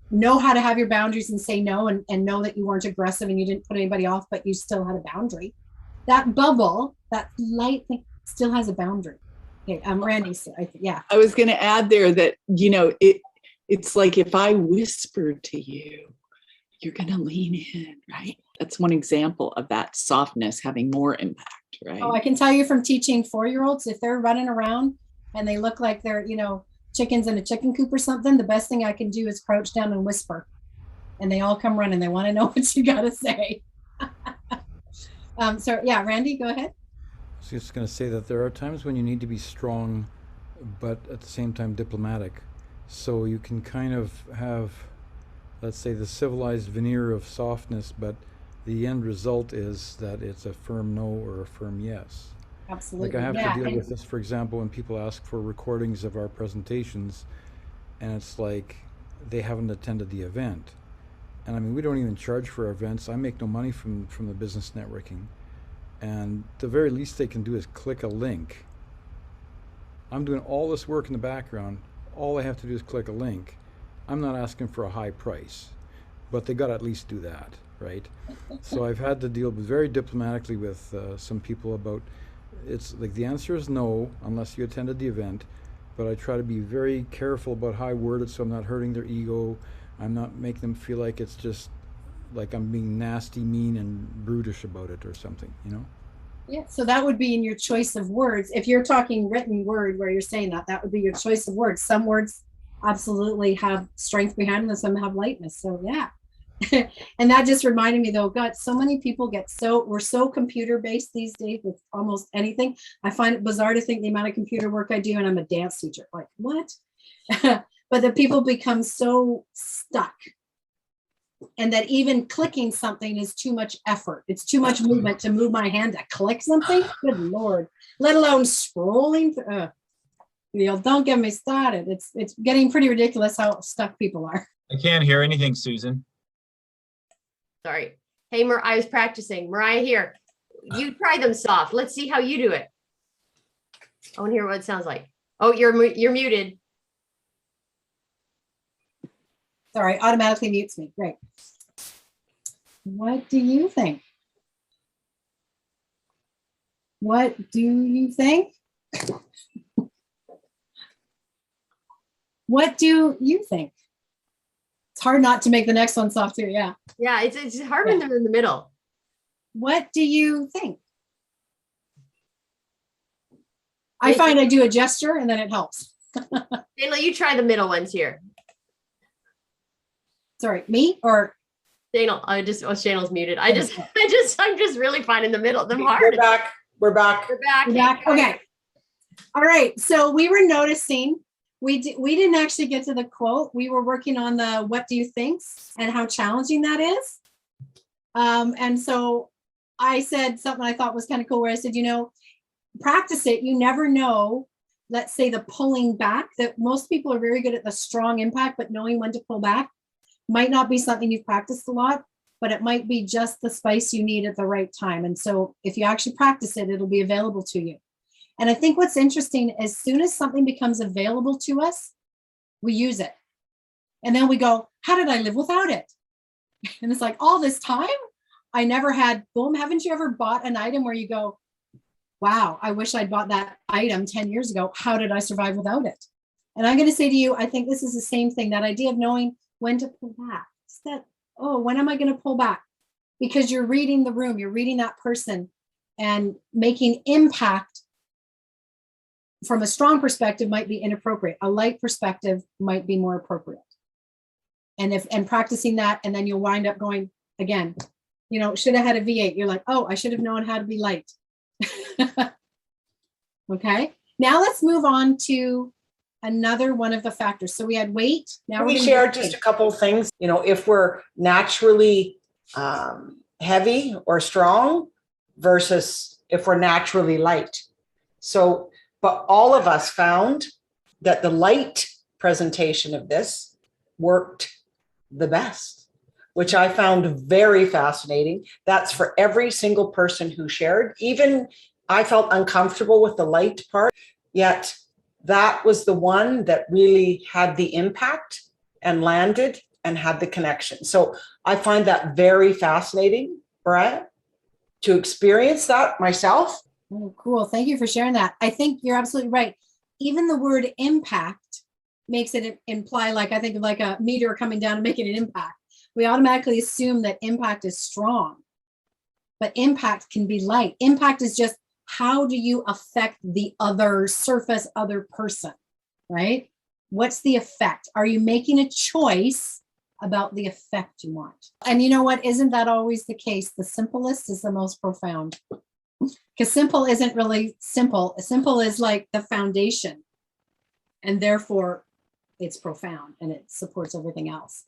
know how to have your boundaries and say no, and know that you weren't aggressive and you didn't put anybody off, but you still had a boundary. That bubble, that light thing, still has a boundary. Okay, Randy, I was going to add there that, you know, it's like if I whisper to you, you're going to lean in, right? That's one example of that softness having more impact, right? Oh, I can tell you from teaching 4-year-olds, if they're running around and they look like they're, you know, chickens in a chicken coop or something, the best thing I can do is crouch down and whisper. And they all come running. They want to know what you got to say. So yeah, Randy, go ahead. I was just going to say that there are times when you need to be strong, but at the same time diplomatic. So you can kind of have, let's say, the civilized veneer of softness, but the end result is that it's a firm no or a firm yes. Absolutely. Like I have to deal with this, for example, when people ask for recordings of our presentations, and it's like they haven't attended the event. And I mean, we don't even charge for our events. I make no money from the business networking. And the very least they can do is click a link. I'm doing all this work in the background. All I have to do is click a link. I'm not asking for a high price, but they got to at least do that, right? So I've had to deal very diplomatically with some people about, it's like the answer is no, unless you attended the event, but I try to be very careful about how I word it so I'm not hurting their ego. I'm not making them feel like it's just like I'm being nasty, mean, and brutish about it or something, you know? Yeah, so that would be in your choice of words. If you're talking written word where you're saying that would be your choice of words. Some words absolutely have strength behind them and some have lightness. So yeah. And that just reminded me though, God, so many people we're so computer based these days with almost anything. I find it bizarre to think the amount of computer work I do, and I'm a dance teacher. Like, what? But the people become so stuck, and that even clicking something is too much effort. It's too much movement to move my hand to click something. Good Lord, let alone scrolling. Don't get me started. It's getting pretty ridiculous how stuck people are. I can't hear anything, Susan. Sorry. Hey, I was practicing. Mariah, here. You try them soft. Let's see how you do it. I want to hear what it sounds like. Oh, you're muted. Sorry, automatically mutes me. Great. What do you think? What do you think? What do you think? It's hard not to make the next one soft too. Yeah. Yeah, it's hard when they're in the middle. What do you think? I find I do a gesture and then it helps. Daniel, you try the middle ones here. Sorry, me or Daniel, Daniel's muted. I'm just really finding the middle them hard. We're back. We're back. We're back. Okay. All right. So we were noticing we didn't actually get to the quote. We were working on the what do you think and how challenging that is. And so I said something I thought was kind of cool where I said, practice it. You never know. Let's say the pulling back, that most people are very good at the strong impact, but knowing when to pull back might not be something you've practiced a lot, but it might be just the spice you need at the right time. And so if you actually practice it, it'll be available to you. And I think what's interesting, as soon as something becomes available to us, we use it. And then we go, how did I live without it? And it's like, all this time, I never had, boom, haven't you ever bought an item where you go, wow, I wish I'd bought that item 10 years ago. How did I survive without it? And I'm going to say to you, I think this is the same thing, that idea of knowing when to pull back. It's that, oh, when am I going to pull back? Because you're reading the room, you're reading that person, and making impact from a strong perspective might be inappropriate. A light perspective might be more appropriate. And practicing that, and then you'll wind up going again, should have had a V8. You're like, oh, I should have known how to be light. Okay, now let's move on to another one of the factors. So we had weight. Now we share just a couple of things. If we're naturally heavy or strong versus if we're naturally light. So, but all of us found that the light presentation of this worked the best, which I found very fascinating. That's for every single person who shared. Even I felt uncomfortable with the light part, yet that was the one that really had the impact and landed and had the connection. So I find that very fascinating, Mariah, to experience that myself. Oh, cool. Thank you for sharing that. I think you're absolutely right. Even the word impact makes it imply, like, I think of like a meteor coming down and making an impact. We automatically assume that impact is strong, but impact can be light. Impact is just, how do you affect the other surface, other person, right? What's the effect? Are you making a choice about the effect you want? And you know what? Isn't that always the case? The simplest is the most profound. Because simple isn't really simple. Simple is like the foundation. And therefore, it's profound and it supports everything else.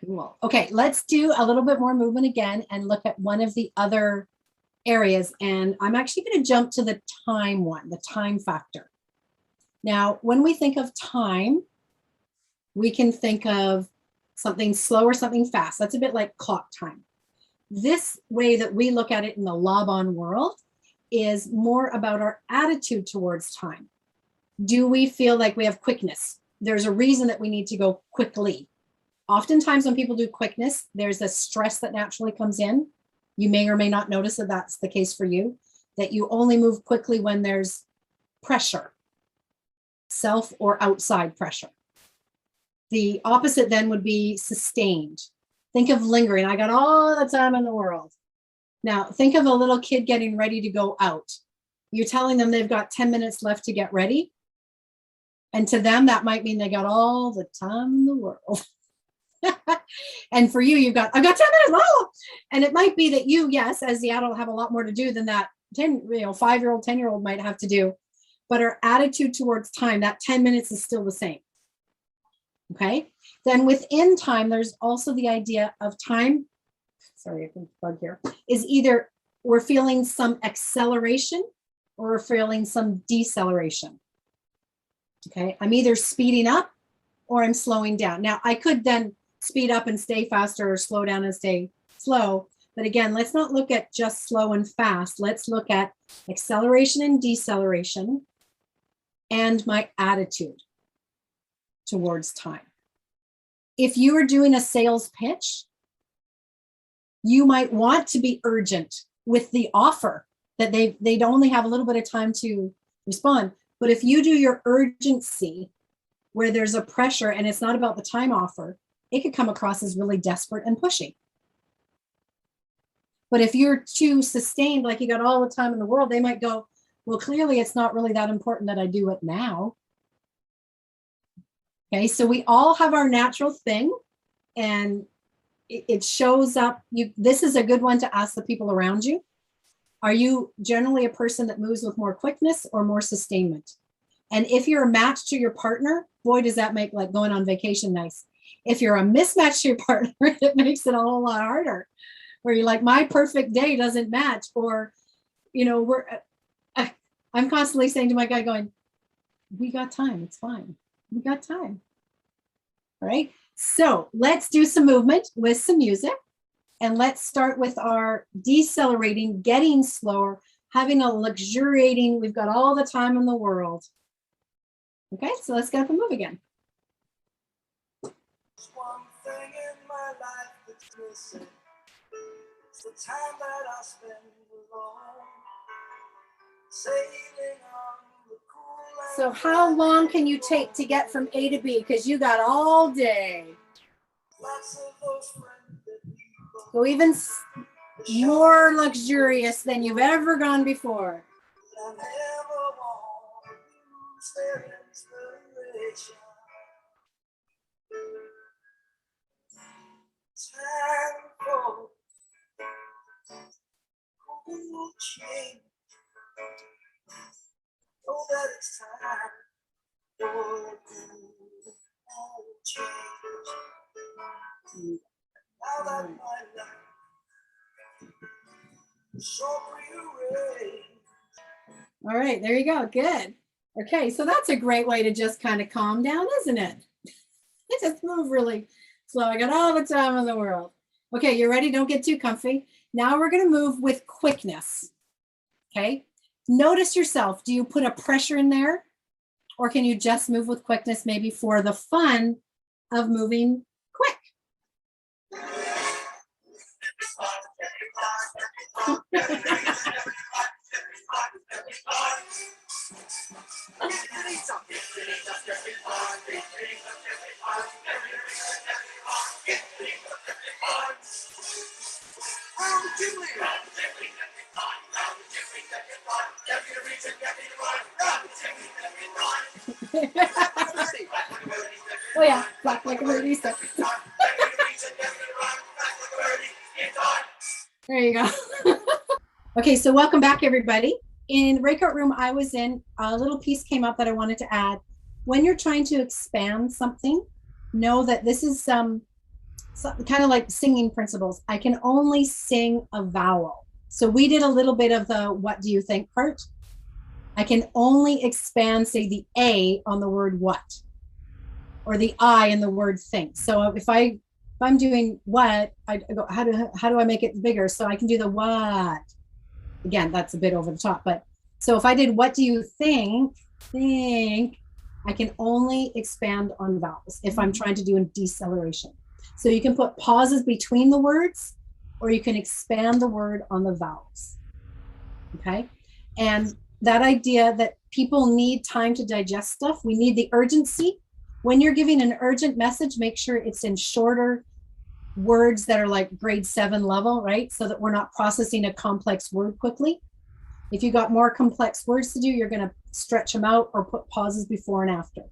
Cool. Okay, let's do a little bit more movement again and look at one of the other areas. And I'm actually going to jump to the time one, the time factor. Now, when we think of time, we can think of something slow or something fast. That's a bit like clock time. This way that we look at it in the Laban world is more about our attitude towards time. Do we feel like we have quickness? There's a reason that we need to go quickly. Oftentimes when people do quickness, there's a stress that naturally comes in. You may or may not notice that that's the case for you, that you only move quickly when there's pressure, self or outside pressure. The opposite then would be sustained. Think of lingering. I got all the time in the world. Now think of a little kid getting ready to go out. You're telling them they've got 10 minutes left to get ready. And to them, that might mean they got all the time in the world. And for you, I've got 10 minutes. Oh! And it might be that you, yes, as the adult, have a lot more to do than that 5-year-old, 10-year-old might have to do. But our attitude towards time, that 10 minutes is still the same. Okay. Then within time, there's also the idea of time. Sorry, I think bug here is either we're feeling some acceleration or we're feeling some deceleration. Okay. I'm either speeding up or I'm slowing down. Now I could then speed up and stay faster or slow down and stay slow. But again, let's not look at just slow and fast. Let's look at acceleration and deceleration and my attitude towards time. If you are doing a sales pitch, you might want to be urgent with the offer that they'd only have a little bit of time to respond. But if you do your urgency where there's a pressure and it's not about the time offer, it could come across as really desperate and pushy. But if you're too sustained, like you got all the time in the world, they might go, well, clearly it's not really that important that I do it now. Okay, so we all have our natural thing, and it shows up. This is a good one to ask the people around you. Are you generally a person that moves with more quickness or more sustainment? And if you're a match to your partner, boy, does that make like going on vacation nice. If you're a mismatch to your partner, it makes it a whole lot harder. Where you're like, my perfect day doesn't match, or, you know, I'm constantly saying to my guy going, we got time, it's fine. We got time. All right. So let's do some movement with some music, and let's start with our decelerating, getting slower, having a luxuriating, we've got all the time in the world. Okay, so let's get up and move again. One thing in my life that's missing. It's the time that I spend alone, sailing on the cool. So how long can you take to get from A to B? Because you got all day. Lots of those friends that Go even more luxurious than you've ever gone before. I never want to lose their inspiration. Time for cool change. Know that it's time for cool change. Now that my life is so rearranged. All right, there you go. Good. Okay, so that's a great way to just kind of calm down, isn't it? Just move really slow. I got all the time in the world. Okay, you ready? Don't get too comfy. Now we're going to move with quickness. Okay, notice yourself. Do you put a pressure in there, or can you just move with quickness, maybe for the fun of moving quick? Oh yeah, black like a birdie. There you go. Okay, so welcome back, everybody. In the breakout room I was in, a little piece came up that I wanted to add. When you're trying to expand something, know that this is kind of like singing principles. I can only sing a vowel. So we did a little bit of the what do you think part. I can only expand, say, the A on the word what, or the I in the word think. So if I'm doing what, I go, how do I make it bigger? So I can do the what. Again, that's a bit over the top, but so if I did what do you think, I can only expand on vowels if I'm trying to do a deceleration. So you can put pauses between the words, or you can expand the word on the vowels. Okay, and that idea that people need time to digest stuff, we need the urgency. When you're giving an urgent message, make sure it's in shorter words that are like grade 7 level, right? So that we're not processing a complex word quickly. If you got more complex words to do, you're going to stretch them out or put pauses before and after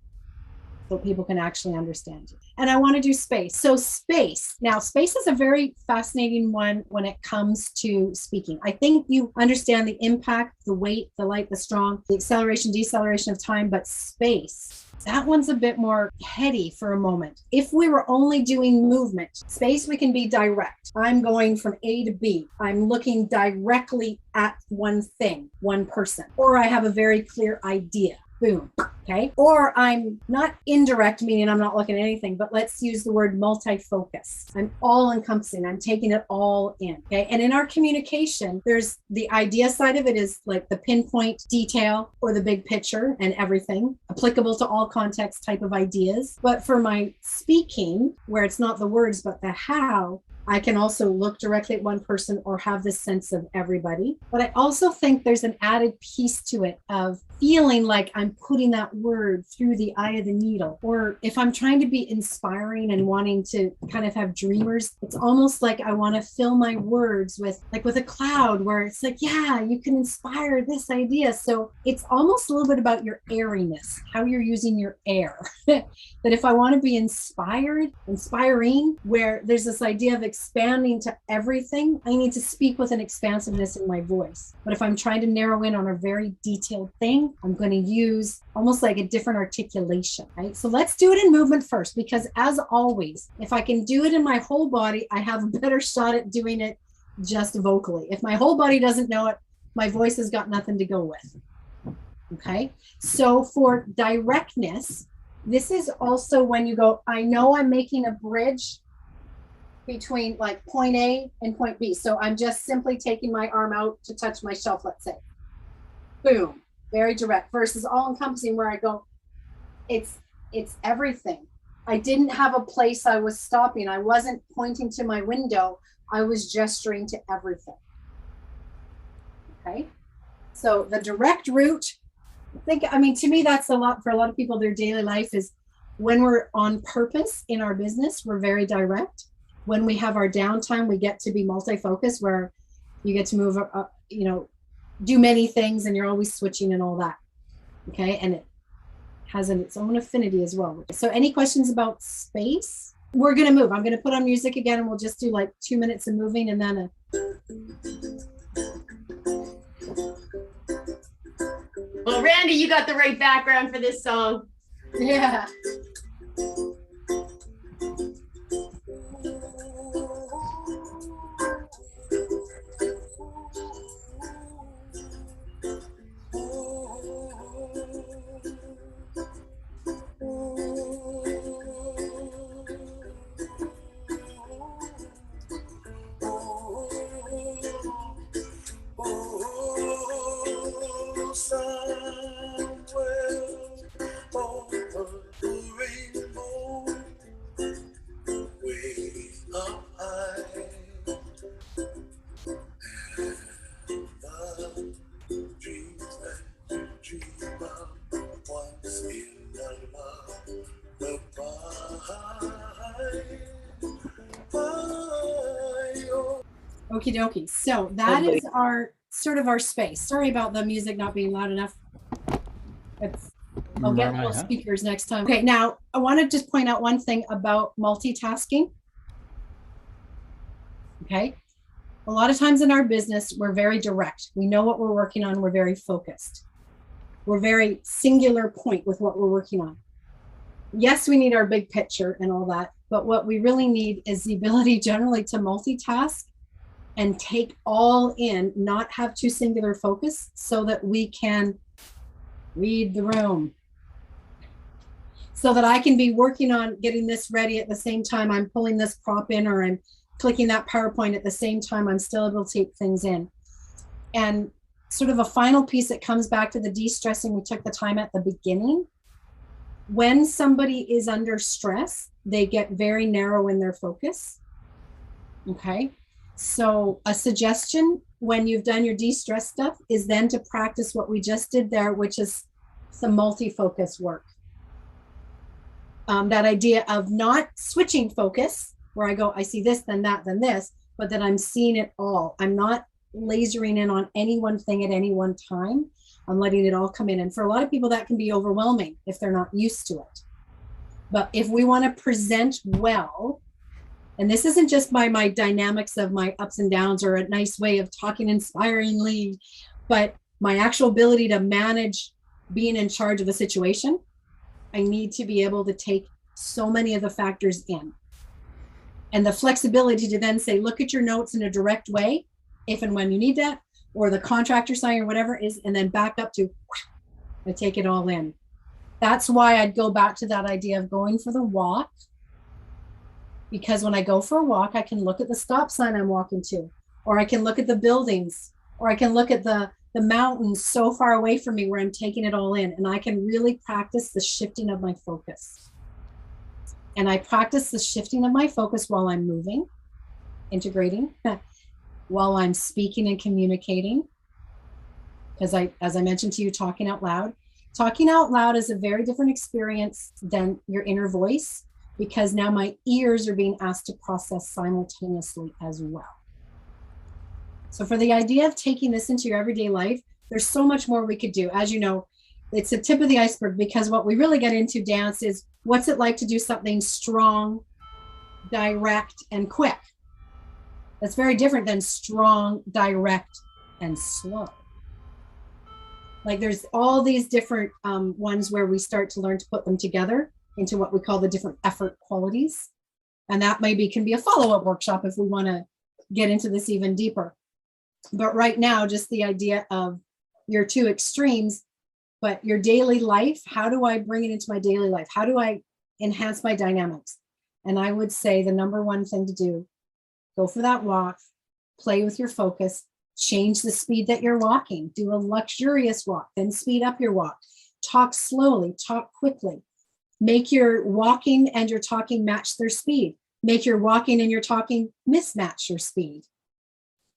so people can actually understand you. And I want to do space. So space. Now, space is a very fascinating one when it comes to speaking. I think you understand the impact, the weight, the light, the strong, the acceleration, deceleration of time, but space, that one's a bit more heady for a moment. If we were only doing movement, space, we can be direct. I'm going from A to B. I'm looking directly at one thing, one person, or I have a very clear idea. Boom. Okay. Or I'm not indirect, meaning I'm not looking at anything, but let's use the word multi-focus. I'm all encompassing. I'm taking it all in. Okay. And in our communication, there's the idea side of it is like the pinpoint detail or the big picture and everything applicable to all context type of ideas. But for my speaking, where it's not the words, but the how, I can also look directly at one person or have this sense of everybody. But I also think there's an added piece to it of feeling like I'm putting that word through the eye of the needle. Or if I'm trying to be inspiring and wanting to kind of have dreamers, it's almost like I want to fill my words with a cloud where it's like, yeah, you can inspire this idea. So it's almost a little bit about your airiness, how you're using your air. That if I want to be inspiring, where there's this idea of expanding to everything, I need to speak with an expansiveness in my voice. But if I'm trying to narrow in on a very detailed thing, I'm going to use almost like a different articulation, right? So let's do it in movement first, because as always, if I can do it in my whole body, I have a better shot at doing it just vocally. If my whole body doesn't know it, my voice has got nothing to go with. Okay. So for directness, this is also when you go, I know I'm making a bridge between like point A and point B. So I'm just simply taking my arm out to touch my shelf, let's say. Boom, very direct, versus all encompassing where I go, it's everything. I didn't have a place I was stopping. I wasn't pointing to my window. I was gesturing to everything. Okay. So the direct route, to me, that's a lot for a lot of people. Their daily life is when we're on purpose in our business, we're very direct. When we have our downtime, we get to be multi-focused, where you get to move, do many things, and you're always switching and all that. Okay. And it has its own affinity as well. So any questions about space? We're going to move. I'm going to put on music again, and we'll just do like 2 minutes of moving and then Well, Randy, you got the right background for this song. yeah. Okie dokie. So that is our sort of our space. Sorry about the music not being loud enough. I'll get little speakers next time. Okay, now I want to just point out one thing about multitasking. Okay. A lot of times in our business, we're very direct. We know what we're working on. We're very focused. We're very singular point with what we're working on. Yes, we need our big picture and all that, but what we really need is the ability generally to multitask and take all in, not have too singular focus, so that we can read the room. So that I can be working on getting this ready at the same time I'm pulling this prop in, or I'm clicking that PowerPoint at the same time I'm still able to take things in. And sort of a final piece that comes back to the de-stressing we took the time at the beginning. When somebody is under stress, they get very narrow in their focus. Okay. So a suggestion when you've done your de-stress stuff is then to practice what we just did there, which is some multi-focus work. That idea of not switching focus, where I go, I see this, then that, then this, but that I'm seeing it all. I'm not lasering in on any one thing at any one time. I'm letting it all come in. And for a lot of people, that can be overwhelming if they're not used to it. But if we want to present well, and this isn't just by my dynamics of my ups and downs or a nice way of talking inspiringly, but my actual ability to manage being in charge of a situation, I need to be able to take so many of the factors in. And the flexibility to then say, look at your notes in a direct way, if and when you need that, or the contractor sign or whatever is, and then back up to, I take it all in. That's why I'd go back to that idea of going for the walk. Because when I go for a walk, I can look at the stop sign I'm walking to, or I can look at the buildings, or I can look at the mountains so far away from me where I'm taking it all in. And I can really practice the shifting of my focus. And I practice the shifting of my focus while I'm moving. integrating while I'm speaking and communicating. Because as I mentioned to you, talking out loud. Talking out loud is a very different experience than your inner voice, because now my ears are being asked to process simultaneously as well. So for the idea of taking this into your everyday life, there's so much more we could do. As you know, it's the tip of the iceberg, because what we really get into dance is what's it like to do something strong, direct, and quick. That's very different than strong, direct, and slow. Like there's all these different ones where we start to learn to put them together into what we call the different effort qualities. And that maybe can be a follow-up workshop if we want to get into this even deeper. But right now, just the idea of your two extremes, but your daily life, how do I bring it into my daily life? How do I enhance my dynamics? And I would say the number one thing to do, go for that walk, play with your focus, change the speed that you're walking, do a luxurious walk, then speed up your walk, talk slowly, talk quickly, make your walking and your talking match their speed, make your walking and your talking mismatch your speed.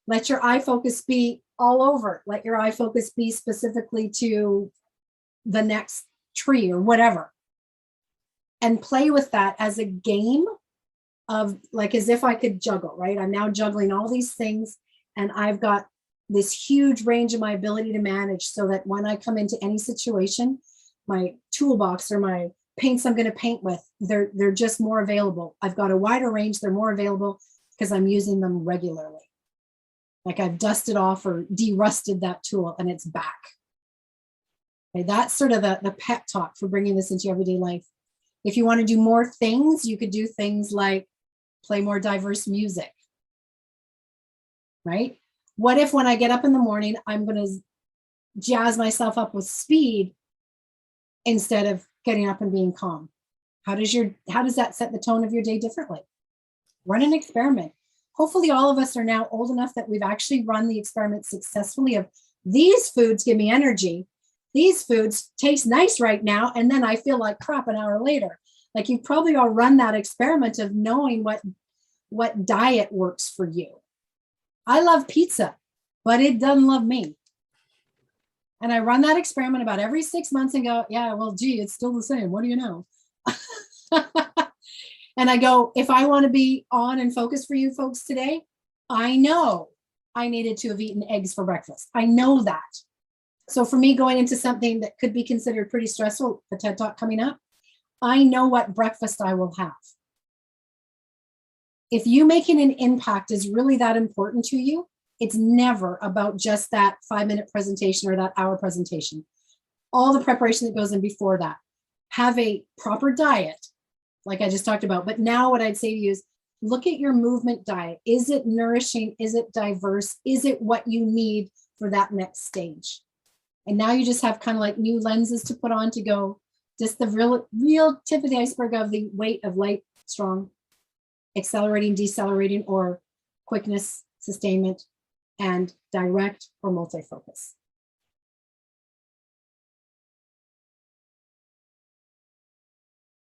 Let your eye focus be all over. Let your eye focus be specifically to the next tree or whatever. And play with that as a game of, like, as if I could juggle, right? I'm now juggling all these things, and I've got this huge range of my ability to manage, so that when I come into any situation, my toolbox or my paints I'm going to paint with, they're just more available. I've got a wider range. They're more available because I'm using them regularly. Like I've dusted off or de-rusted that tool and it's back. Okay, that's sort of the pep talk for bringing this into your everyday life. If you want to do more things, you could do things like play more diverse music, right? What if when I get up in the morning, I'm going to jazz myself up with speed instead of getting up and being calm? How does that set the tone of your day differently? Run an experiment. Hopefully all of us are now old enough that we've actually run the experiment successfully of these foods give me energy. These foods taste nice right now, and then I feel like crap an hour later. Like you've probably all run that experiment of knowing what diet works for you. I love pizza, but it doesn't love me. And I run that experiment about every 6 months and go, yeah, well, gee, it's still the same. What do you know? And I go, if I want to be on and focus for you folks today, I know I needed to have eaten eggs for breakfast. I know that. So for me, going into something that could be considered pretty stressful, the TED Talk coming up, I know what breakfast I will have. If you making an impact is really that important to you, it's never about just that 5-minute presentation or that hour presentation. All the preparation that goes in before that. Have a proper diet, like I just talked about. But now what I'd say to you is look at your movement diet. Is it nourishing? Is it diverse? Is it what you need for that next stage? And now you just have kind of like new lenses to put on to go, just the real tip of the iceberg of the weight of light, strong, accelerating, decelerating, or quickness, sustainment, and direct or multi-focus.